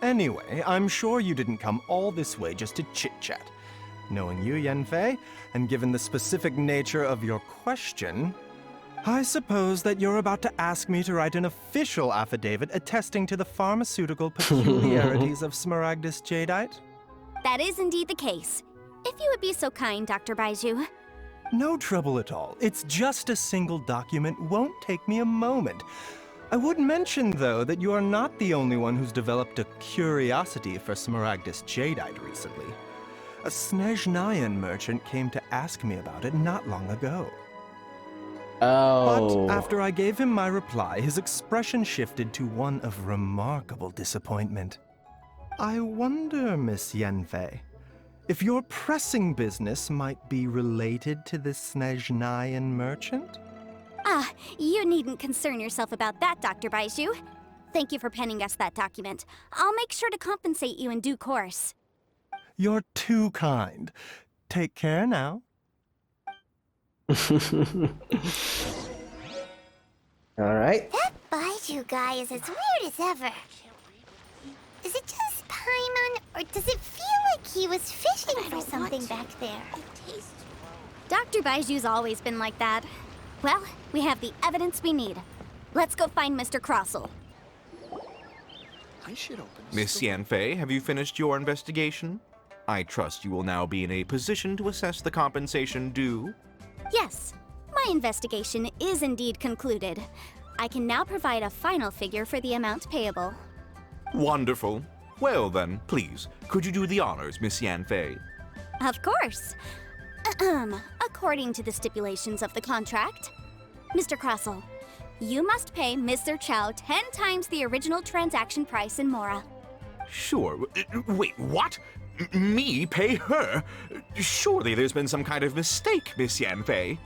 Anyway, I'm sure you didn't come all this way just to chit-chat. Knowing you, Yanfei, and given the specific nature of your question, I suppose that you're about to ask me to write an official affidavit attesting to the pharmaceutical peculiarities of smaragdus jadeite? That is indeed the case. If you would be so kind, Dr. Baiju. No trouble at all. It's just a single document, won't take me a moment. I would mention, though, that you are not the only one who's developed a curiosity for smaragdus jadeite recently. A Snezhnayan merchant came to ask me about it not long ago. Oh. But after I gave him my reply, his expression shifted to one of remarkable disappointment. I wonder, Miss Yanfei, if your pressing business might be related to this Snezhnayan merchant? You needn't concern yourself about that, Dr. Baiju. Thank you for penning us that document. I'll make sure to compensate you in due course. You're too kind. Take care now. Alright. That Baiju guy is as weird as ever. Is it just Paimon, or does it feel like he was fishing for something back there? Dr. Baiju's always been like that. Well, we have the evidence we need. Let's go find Mr. Crossell. Miss Yanfei, have you finished your investigation? I trust you will now be in a position to assess the compensation due. Yes, my investigation is indeed concluded. I can now provide a final figure for the amount payable. Wonderful. Well then, please, could you do the honors, Miss Yanfei? Of course. According to the stipulations of the contract, Mr. Crossell, you must pay Mr. Chow 10 times the original transaction price in Mora. Sure. Wait, what? Me pay her? Surely there's been some kind of mistake, Miss Yanfei.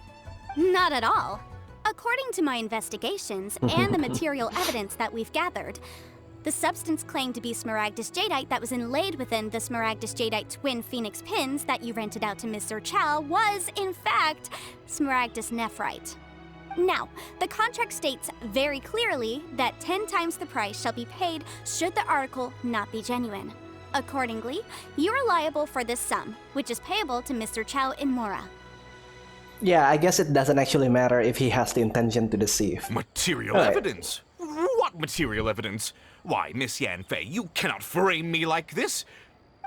Not at all. According to my investigations and the material evidence that we've gathered, the substance claimed to be Smaragdus Jadeite that was inlaid within the Smaragdus Jadeite twin phoenix pins that you rented out to Mr. Chow was, in fact, Smaragdus Nephrite. Now, the contract states very clearly that 10 times the price shall be paid should the article not be genuine. Accordingly, you are liable for this sum, which is payable to Mr. Chow in Mora. Yeah, I guess it doesn't actually matter if he has the intention to deceive. Material Right. evidence? What material evidence? Why, Miss Yanfei, you cannot frame me like this.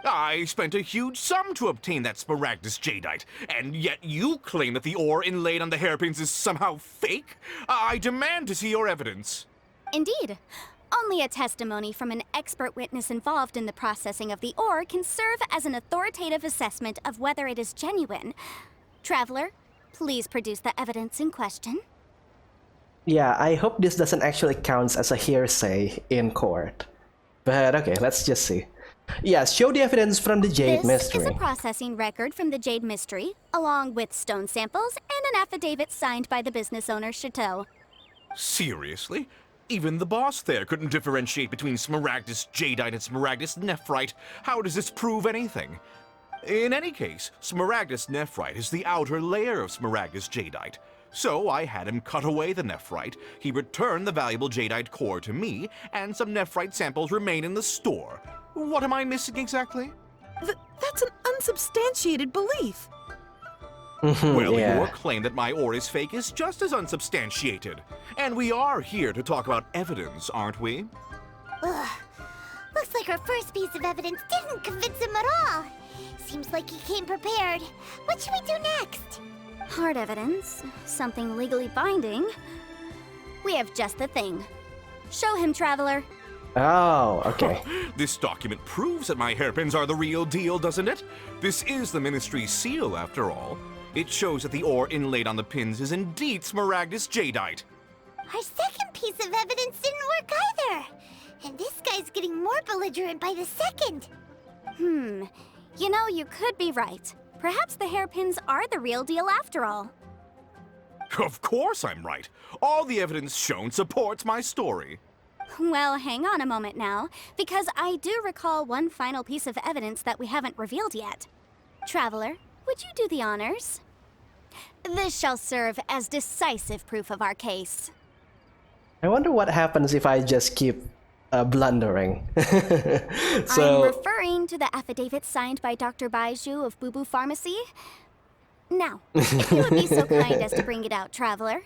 I spent a huge sum to obtain that Smaragdus Jadeite, and yet you claim that the ore inlaid on the hairpins is somehow fake? I demand to see your evidence. Indeed. Only a testimony from an expert witness involved in the processing of the ore can serve as an authoritative assessment of whether it is genuine. Traveler, please produce the evidence in question. Yeah, I hope this doesn't actually count as a hearsay in court. But okay, let's just see. Yeah, show the evidence from the Jade This Mystery. is a processing record from the Jade Mystery, along with stone samples and an affidavit signed by the business owner, Chateau. Seriously? Even the boss there couldn't differentiate between Smaragdus Jadeite and Smaragdus Nephrite. How does this prove anything? In any case, Smaragdus Nephrite is the outer layer of Smaragdus Jadeite. So I had him cut away the Nephrite, he returned the valuable Jadeite core to me, and some Nephrite samples remain in the store. What am I missing exactly? That's an unsubstantiated belief. Well, yeah. your claim that my ore is fake is just as unsubstantiated. And we are here to talk about evidence, aren't we? Ugh. Looks like our first piece of evidence didn't convince him at all. Seems like he came prepared. What should we do next? Hard evidence, something legally binding. We have just the thing. Show him, Traveler. Oh, okay. This document proves that my hairpins are the real deal, doesn't it? This is the Ministry's seal, after all. It shows that the ore inlaid on the pins is indeed Smaragdus Jadeite. Our second piece of evidence didn't work either. And this guy's getting more belligerent by the second. You know, you could be right. Perhaps the hairpins are the real deal after all. Of course I'm right. All the evidence shown supports my story. Well, hang on a moment now, because I do recall one final piece of evidence that we haven't revealed yet. Traveler, would you do the honors? This shall serve as decisive proof of our case. I wonder what happens if I just keep blundering. I'm referring to the affidavit signed by Dr. Baiju of Boo Boo Pharmacy. Now, if you would be so kind as to bring it out, Traveler.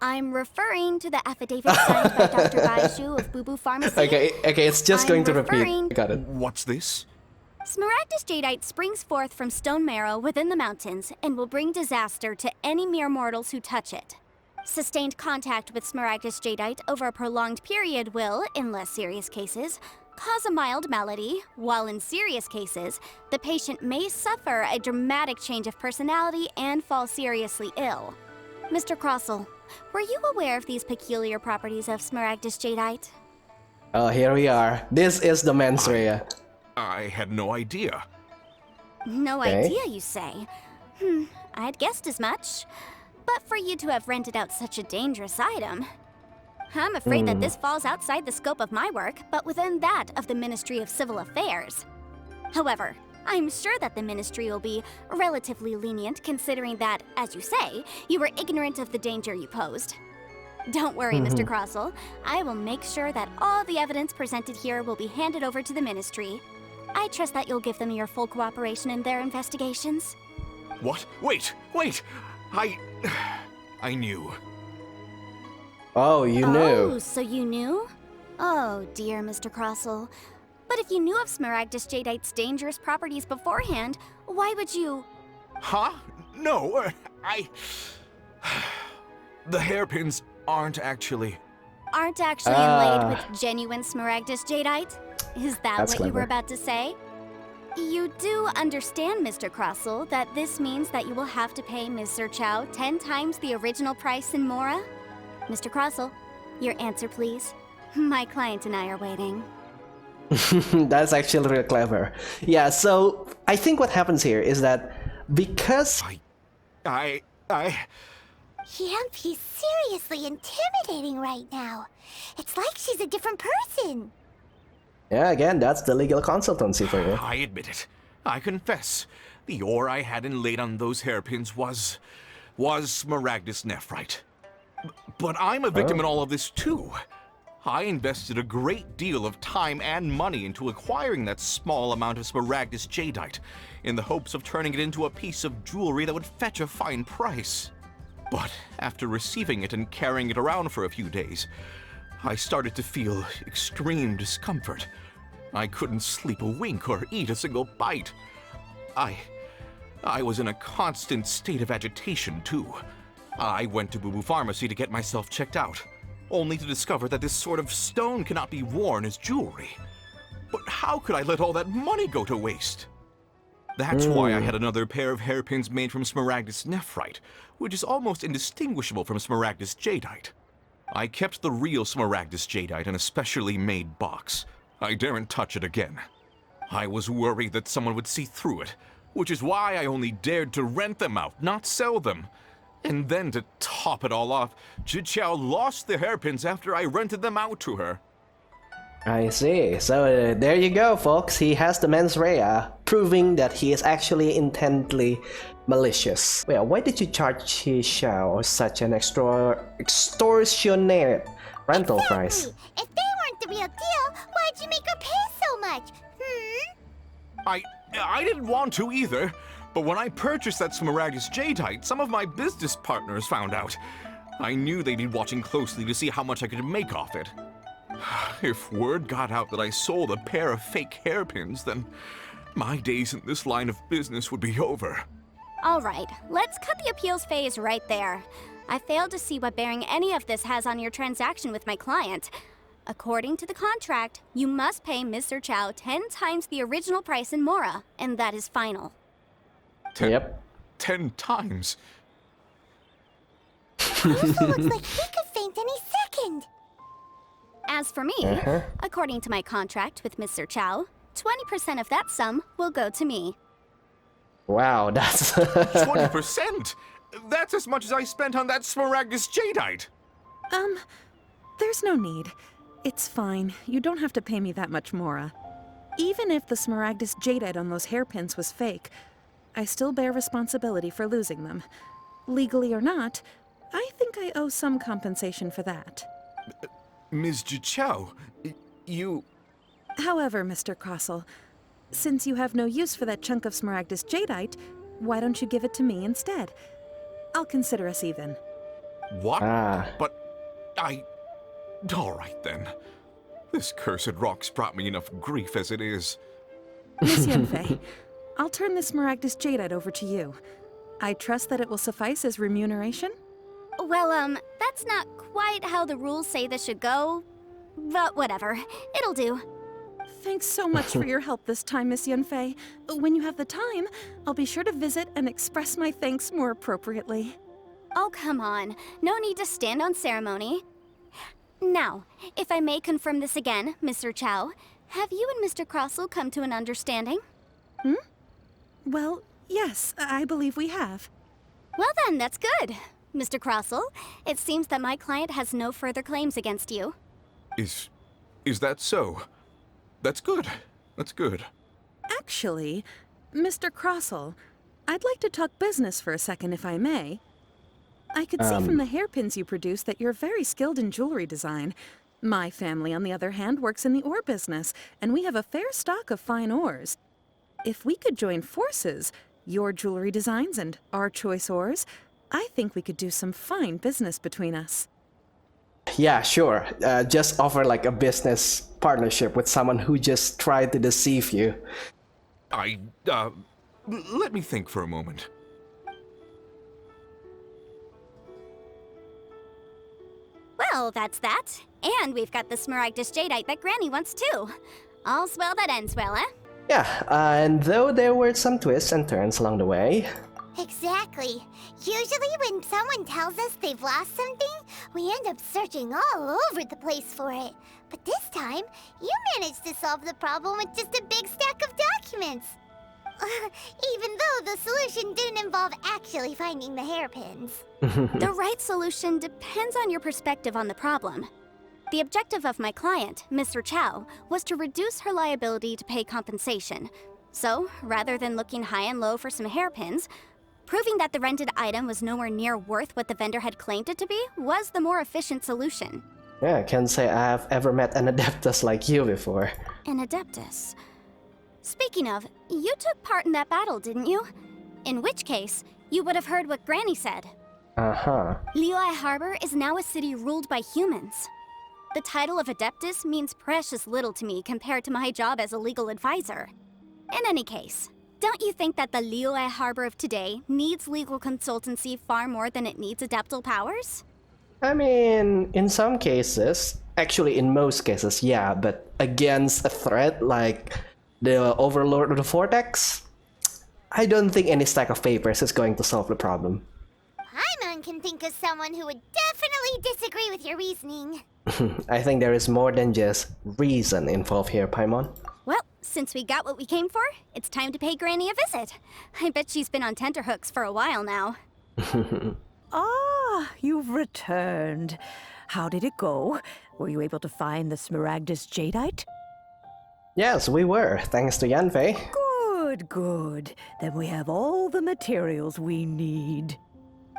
I'm referring to the affidavit signed by Dr. Baiju of Boo Boo Pharmacy. Okay, it's just I'm going to repeat. referring- Got it. What's this? Smaragdus Jadeite springs forth from stone marrow within the mountains and will bring disaster to any mere mortals who touch it. Sustained contact with Smaragdus Jadeite over a prolonged period will, in less serious cases, cause a mild malady, while in serious cases, the patient may suffer a dramatic change of personality and fall seriously ill. Mr. Crossell, were you aware of these peculiar properties of Smaragdus Jadeite? Oh, here we are. This is the mens rea. I had no idea. No Okay. idea, you say? I'd guessed as much. But for you to have rented out such a dangerous item, I'm afraid that this falls outside the scope of my work, but within that of the Ministry of Civil Affairs. However, I'm sure that the Ministry will be relatively lenient considering that, as you say, you were ignorant of the danger you posed. Don't worry, Mr. Crossell. I will make sure that all the evidence presented here will be handed over to the Ministry. I trust that you'll give them your full cooperation in their investigations. What? Wait! I knew. Oh, you Oh, knew. so you knew? Oh, dear Mr. Crossell. But if you knew of Smaragdus Jadeite's dangerous properties beforehand, why would you... Huh? No, The hairpins aren't actually... aren't actually inlaid with genuine Smaragdus Jadeite? Is that That's what you were clever. about to say? You do understand, Mr. Crossell, that this means that you will have to pay Mr. Chow 10 times the original price in Mora? Mr. Crossell, your answer, please. My client and I are waiting. That's actually real clever. Yeah, so I think what happens here is that because Yanfei's seriously intimidating right now. It's like she's a different person. yeah, again, that's the legal consultancy for you. I admit it. I confess. The ore I had inlaid on those hairpins was Smaragdus nephrite. But I'm a victim in all of this too. I invested a great deal of time and money into acquiring that small amount of Smaragdus jadeite, in the hopes of turning it into a piece of jewelry that would fetch a fine price. But after receiving it and carrying it around for a few days, I started to feel extreme discomfort. I couldn't sleep a wink or eat a single bite. I was in a constant state of agitation too. I went to Boo Boo Pharmacy to get myself checked out, only to discover that this sort of stone cannot be worn as jewelry. But how could I let all that money go to waste? That's why I had another pair of hairpins made from Smaragdus nephrite, which is almost indistinguishable from Smaragdus jadeite. I kept the real Smaragdus jadeite in a specially made box. I daren't touch it again. I was worried that someone would see through it, which is why I only dared to rent them out, not sell them. And then to top it all off, Jiqiao lost the hairpins after I rented them out to her. I see. So there you go, folks. He has the mens rea, proving that he is actually intently malicious. Well, why did you charge Xiao such an extortionate rental price? If they weren't the real deal, why'd you make her pay so much? I didn't want to either, but when I purchased that Smaragdus jadeite, some of my business partners found out. I knew they'd be watching closely to see how much I could make off it. If word got out that I sold a pair of fake hairpins, then my days in this line of business would be over. All right, let's cut the appeals phase right there. I failed to see what bearing any of this has on your transaction with my client. According to the contract, you must pay Mr. Chow 10 times the original price in Mora, and that is final. 10 times? Also looks like he could faint any second. As for me, according to my contract with Mr. Chow, 20% of that sum will go to me. Wow, that's 20%? That's as much as I spent on that Smaragdus jadeite. There's no need. It's fine. You don't have to pay me that much, Mora. Even if the Smaragdus jadeite on those hairpins was fake, I still bear responsibility for losing them. Legally or not, I think I owe some compensation for that. Ms. Jiqiao, you... However, Mr. Crossell, since you have no use for that chunk of Smaragdus jadeite, why don't you give it to me instead? I'll consider us even. What? But all right then. This cursed rock's brought me enough grief as it is. Miss Yanfei, I'll turn this Smaragdus jadeite over to you. I trust that it will suffice as remuneration? Well, that's not quite how the rules say this should go. But whatever, it'll do. Thanks so much for your help this time, Miss Yanfei. When you have the time, I'll be sure to visit and express my thanks more appropriately. Oh, come on. No need to stand on ceremony. Now, if I may confirm this again, Mr. Chow, have you and Mr. Crossell come to an understanding? Well, yes, I believe we have. Well then, that's good. Mr. Crossell, it seems that my client has no further claims against you. Is that so? That's good. That's good. Actually, Mr. Crossell, I'd like to talk business for a second, if I may. I could see from the hairpins you produce that you're very skilled in jewelry design. My family, on the other hand, works in the ore business, and we have a fair stock of fine ores. If we could join forces, your jewelry designs and our choice ores, I think we could do some fine business between us. Yeah, sure. Just offer like a business partnership with someone who just tried to deceive you. Let me think for a moment. Well, that's that. And we've got the Smaragdus jadeite that Granny wants too. All's well that ends well, eh? Yeah, and though there were some twists and turns along the way... Exactly. Usually when someone tells us they've lost something, we end up searching all over the place for it. But this time, you managed to solve the problem with just a big stack of documents. Even though the solution didn't involve actually finding the hairpins. The right solution depends on your perspective on the problem. The objective of my client, Mr. Chow, was to reduce her liability to pay compensation. So, rather than looking high and low for some hairpins, proving that the rented item was nowhere near worth what the vendor had claimed it to be was the more efficient solution. Yeah, I can't say I've ever met an adeptus like you before. An adeptus. Speaking of, you took part in that battle, didn't you? In which case, you would have heard what Granny said. Uh-huh. Liyue Harbor is now a city ruled by humans. The title of Adeptus means precious little to me compared to my job as a legal advisor. In any case, don't you think that the Liyue Harbor of today needs legal consultancy far more than it needs adeptal powers? I mean, in some cases, actually in most cases, yeah, but against a threat like the Overlord of the Vortex, I don't think any stack of papers is going to solve the problem. Paimon can think of someone who would definitely disagree with your reasoning. I think there is more than just reason involved here, Paimon. Well, since we got what we came for, it's time to pay Granny a visit. I bet she's been on tenterhooks for a while now. Ah, you've returned. How did it go? Were you able to find the Smaragdus Jadeite? Yes, we were, thanks to Yanfei. Good, good. Then we have all the materials we need.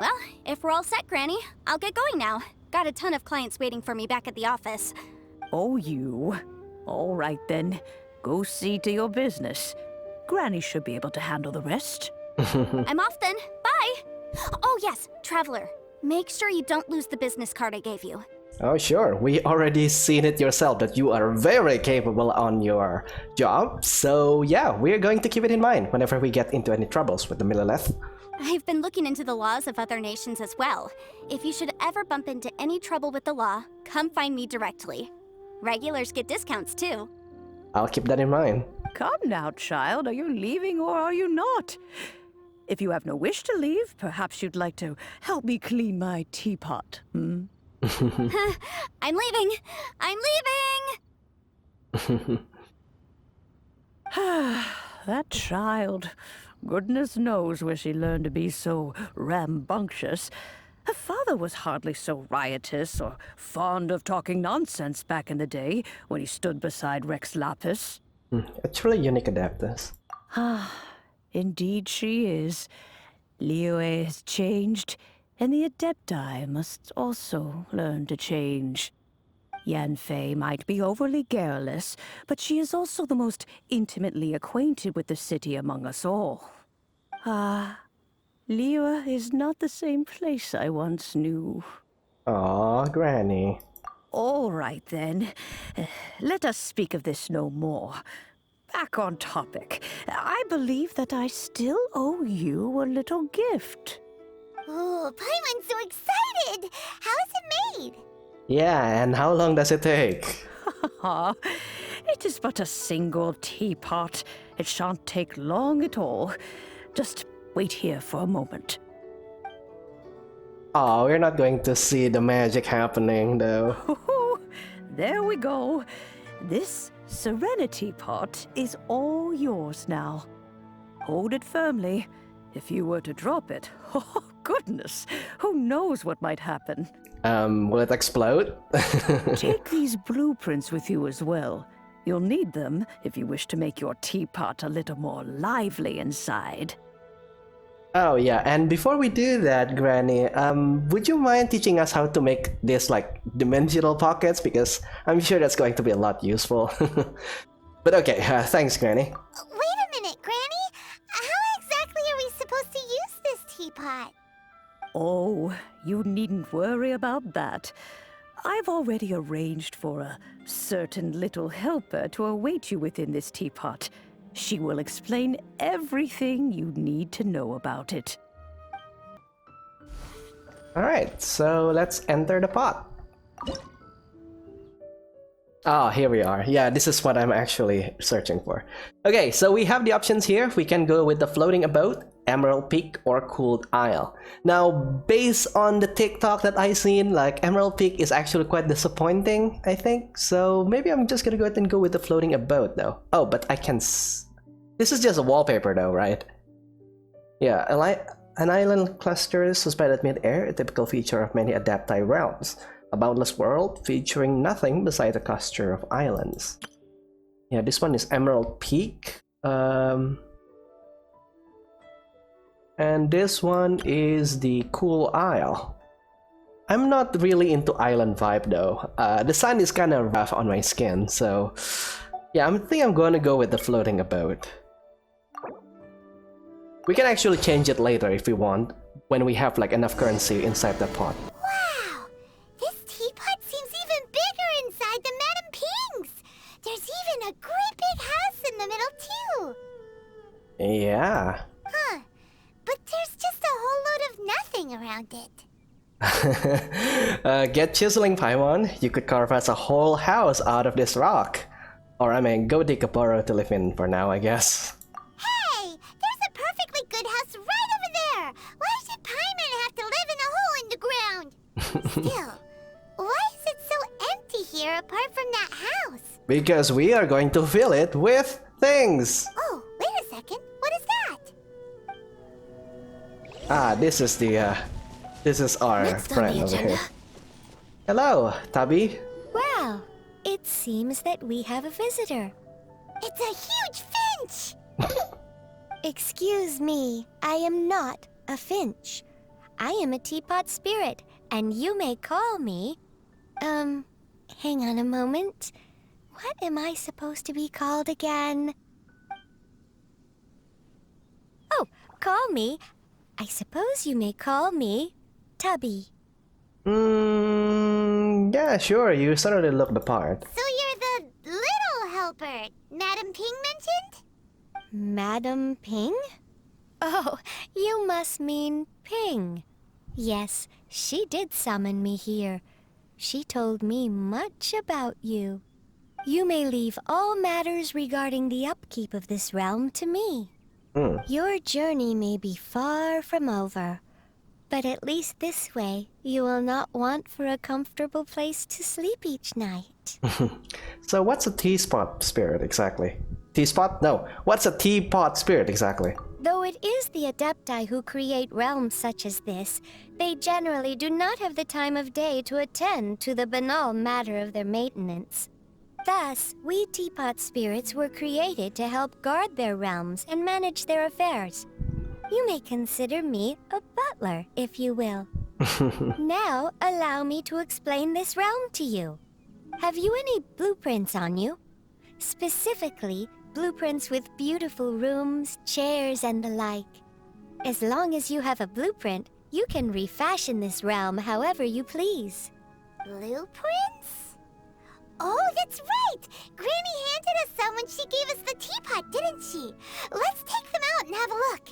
Well, if we're all set, Granny, I'll get going now. Got a ton of clients waiting for me back at the office. Oh, you. All right then. Go see to your business. Granny should be able to handle the rest. I'm off then. Bye! Oh yes, Traveler. Make sure you don't lose the business card I gave you. Oh sure, we already seen it yourself that you are very capable on your job, so yeah, we're going to keep it in mind whenever we get into any troubles with the Millelith. I've been looking into the laws of other nations as well. If you should ever bump into any trouble with the law, come find me directly. Regulars get discounts too. I'll keep that in mind. Come now, child. Are you leaving or are you not? If you have no wish to leave, perhaps you'd like to help me clean my teapot, hmm? I'm leaving! I'm leaving! That child. Goodness knows where she learned to be so rambunctious. Her father was hardly so riotous or fond of talking nonsense back in the day when he stood beside Rex Lapis. A truly unique adeptus. Indeed she is. Liyue has changed, and the Adepti must also learn to change. Yanfei might be overly garrulous, but she is also the most intimately acquainted with the city among us all. Liyue is not the same place I once knew. Aw, Granny. All right, then. Let us speak of this no more. Back on topic. I believe that I still owe you a little gift. Oh, Paimon's so excited! How is it made? Yeah, and how long does it take? It is but a single teapot. It shan't take long at all. Just wait here for a moment. Oh, we're not going to see the magic happening, though. There we go. This Serenity pot is all yours now. Hold it firmly. If you were to drop it, oh goodness, who knows what might happen. Will it explode? Take these blueprints with you as well. You'll need them if you wish to make your teapot a little more lively inside. Oh yeah, and before we do that, Granny, would you mind teaching us how to make this like dimensional pockets? Because I'm sure that's going to be a lot useful. But okay, thanks, Granny. Wait a minute, Granny! How exactly are we supposed to use this teapot? Oh, you needn't worry about that. I've already arranged for a certain little helper to await you within this teapot. She will explain everything you need to know about it. Alright, so let's enter the pot. Oh, here we are. Yeah, this is what I'm actually searching for. Okay, so we have the options here. We can go with the floating abode, Emerald Peak or Cooled Isle. Now, based on the TikTok that I seen, like Emerald Peak is actually quite disappointing, I think. So maybe I'm just gonna go ahead and go with the floating abode though. Oh, but I can. This is just a wallpaper though, right? Yeah, an island cluster suspended mid-air, a typical feature of many Adepti realms. A boundless world featuring nothing besides a cluster of islands. Yeah, this one is Emerald Peak. And this one is the Cool Isle. I'm not really into island vibe though. The sun is kind of rough on my skin, so yeah, I think I'm going to go with the floating abode. We can actually change it later if we want, when we have like enough currency inside the pot. Wow! This teapot seems even bigger inside than Madame Ping's! There's even a great big house in the middle too! Yeah. Huh. But there's just a whole load of nothing around it. Get chiseling, Paimon. You could carve us a whole house out of this rock. Or I mean, go dig a burrow to live in for now, I guess. Hey! There's a perfectly good house right over there! Why should Paimon have to live in a hole in the ground? Still, why is it so empty here apart from that house? Because we are going to fill it with things! Oh, wait a second. What is that? Ah, this is our Next on friend the over agenda. here. Hello, Tabby. Well, it seems that we have a visitor. It's a huge finch! Excuse me, I am not a finch. I am a teapot spirit, and you may call me... hang on a moment. What am I supposed to be called again? Oh, call me. I suppose you may call me Tubby. Yeah, sure, you certainly look the part. So you're the little helper Madame Ping mentioned? Madam Ping? Oh, you must mean Ping. Yes, she did summon me here. She told me much about you. You may leave all matters regarding the upkeep of this realm to me. Your journey may be far from over, but at least this way you will not want for a comfortable place to sleep each night. So what's a teapot spirit exactly? Teapot? No, what's a teapot spirit exactly? Though it is the Adepti who create realms such as this, they generally do not have the time of day to attend to the banal matter of their maintenance. Thus, we teapot spirits were created to help guard their realms and manage their affairs. You may consider me a butler, if you will. Now, allow me to explain this realm to you. Have you any blueprints on you? Specifically, blueprints with beautiful rooms, chairs, and the like. As long as you have a blueprint, you can refashion this realm however you please. Blueprints? Oh, that's right! Granny handed us some when she gave us the teapot, didn't she? Let's take them out and have a look.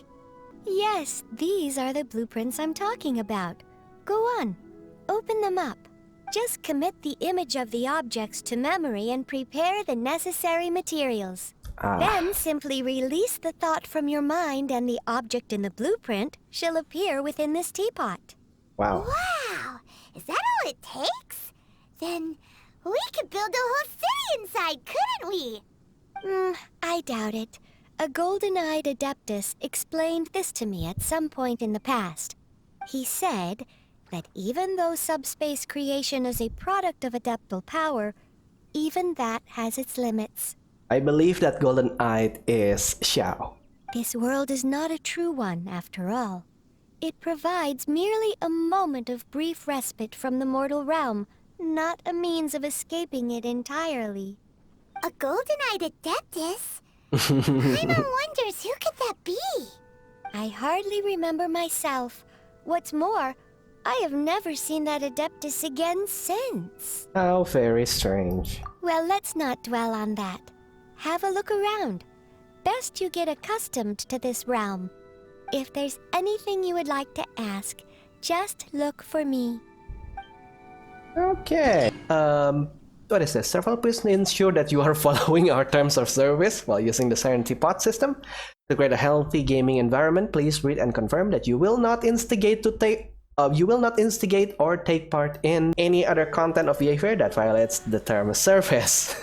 Yes, these are the blueprints I'm talking about. Go on, open them up. Just commit the image of the objects to memory and prepare the necessary materials. Then simply release the thought from your mind and the object in the blueprint shall appear within this teapot. Wow. Wow! Is that all it takes? Then we could build a whole city inside, couldn't we? I doubt it. A golden-eyed adeptus explained this to me at some point in the past. He said that even though subspace creation is a product of adeptal power, even that has its limits. I believe that golden-eyed is Xiao. This world is not a true one, after all. It provides merely a moment of brief respite from the mortal realm, not a means of escaping it entirely. A golden-eyed adeptus? Paimon wonders who could that be? I hardly remember myself. What's more, I have never seen that adeptus again since. How very strange. Well, let's not dwell on that. Have a look around. Best you get accustomed to this realm. If there's anything you would like to ask, just look for me. Okay. What is this? Several please ensure that you are following our terms of service while using the Siren Teapot system. To create a healthy gaming environment, please read and confirm that you will not instigate or take part in any other content of Yanfei that violates the term service.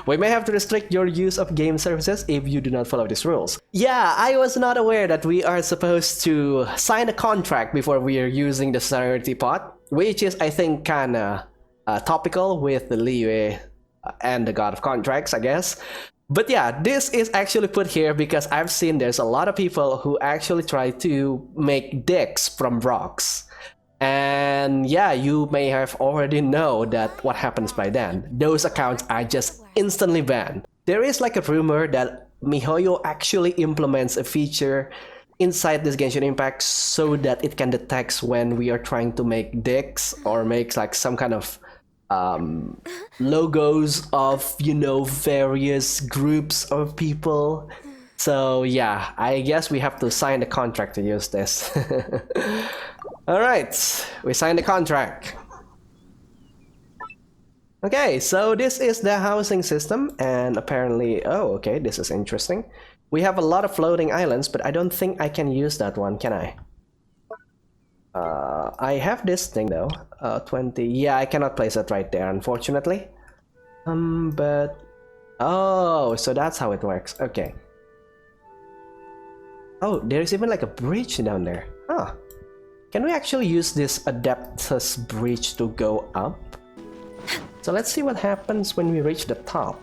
We may have to restrict your use of game services if you do not follow these rules. Yeah, I was not aware that we are supposed to sign a contract before we are using the seniority pot, which is, I think, kinda topical with the Liyue and the God of Contracts, I guess. But yeah, this is actually put here because I've seen there's a lot of people who actually try to make decks from rocks. And yeah, you may have already know that what happens by then. Those accounts are just instantly banned. There is like a rumor that mihoyo actually implements a feature inside this Genshin Impact so that it can detect when we are trying to make decks or make like some kind of logos of, you know, various groups of people. So yeah, I guess we have to sign the contract to use this. Alright, we signed the contract. Okay, so this is the housing system, and apparently, oh okay, this is interesting. We have a lot of floating islands, but I don't think I can use that one, can I? I have this thing though, 20, yeah, I cannot place it right there, unfortunately. But, oh, so that's how it works, okay. Oh, there's even like a bridge down there, huh. Can we actually use this Adeptus bridge to go up? So let's see what happens when we reach the top.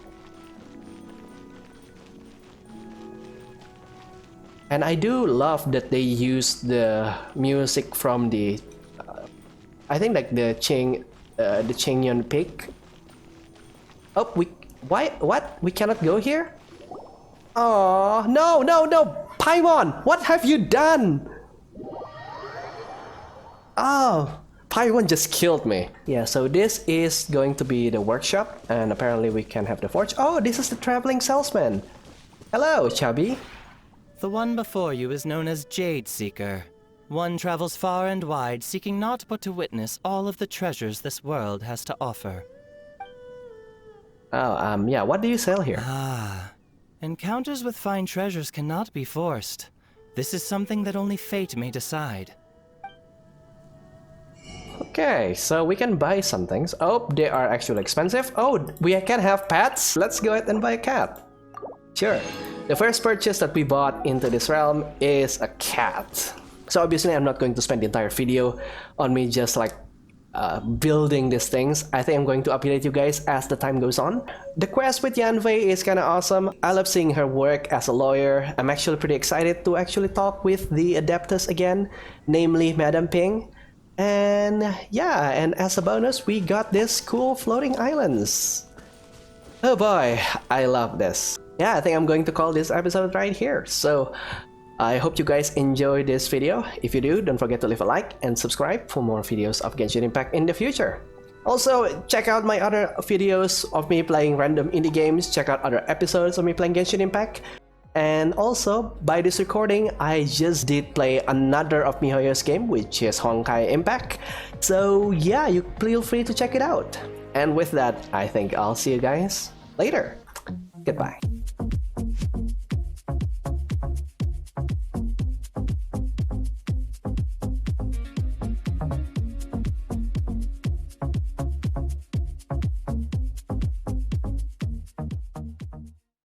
And I do love that they use the music from the, I think like the Chingyon Peak. Oh, what? We cannot go here? Oh, no, Paimon, what have you done? Oh, Paimon just killed me. Yeah, so this is going to be the workshop, and apparently we can have the forge. Oh, this is the traveling salesman. Hello, Chubby. The one before you is known as Jade Seeker. One travels far and wide, seeking naught but to witness all of the treasures this world has to offer. Oh, yeah, what do you sell here? Encounters with fine treasures cannot be forced. This is something that only fate may decide. Okay, so we can buy some things. Oh, they are actually expensive. Oh, we can have pets? Let's go ahead and buy a cat. Sure. The first purchase that we bought into this realm is a cat. So obviously I'm not going to spend the entire video on me just like building these things. I think I'm going to update you guys as the time goes on. The quest with Yanfei is kind of awesome. I love seeing her work as a lawyer. I'm actually pretty excited to actually talk with the Adeptus again, namely Madame Ping. And yeah, and as a bonus we got this cool floating islands. Oh boy, I love this. Yeah, I think I'm going to call this episode right here. So I hope you guys enjoyed this video. If you do, don't forget to leave a like and subscribe for more videos of Genshin Impact in the future. Also, check out my other videos of me playing random indie games. Check out other episodes of me playing Genshin Impact. And also, by this recording, I just did play another of mihoyo's game, which is Honkai Impact. So yeah, you feel free to check it out. And with that, I think I'll see you guys later. Goodbye.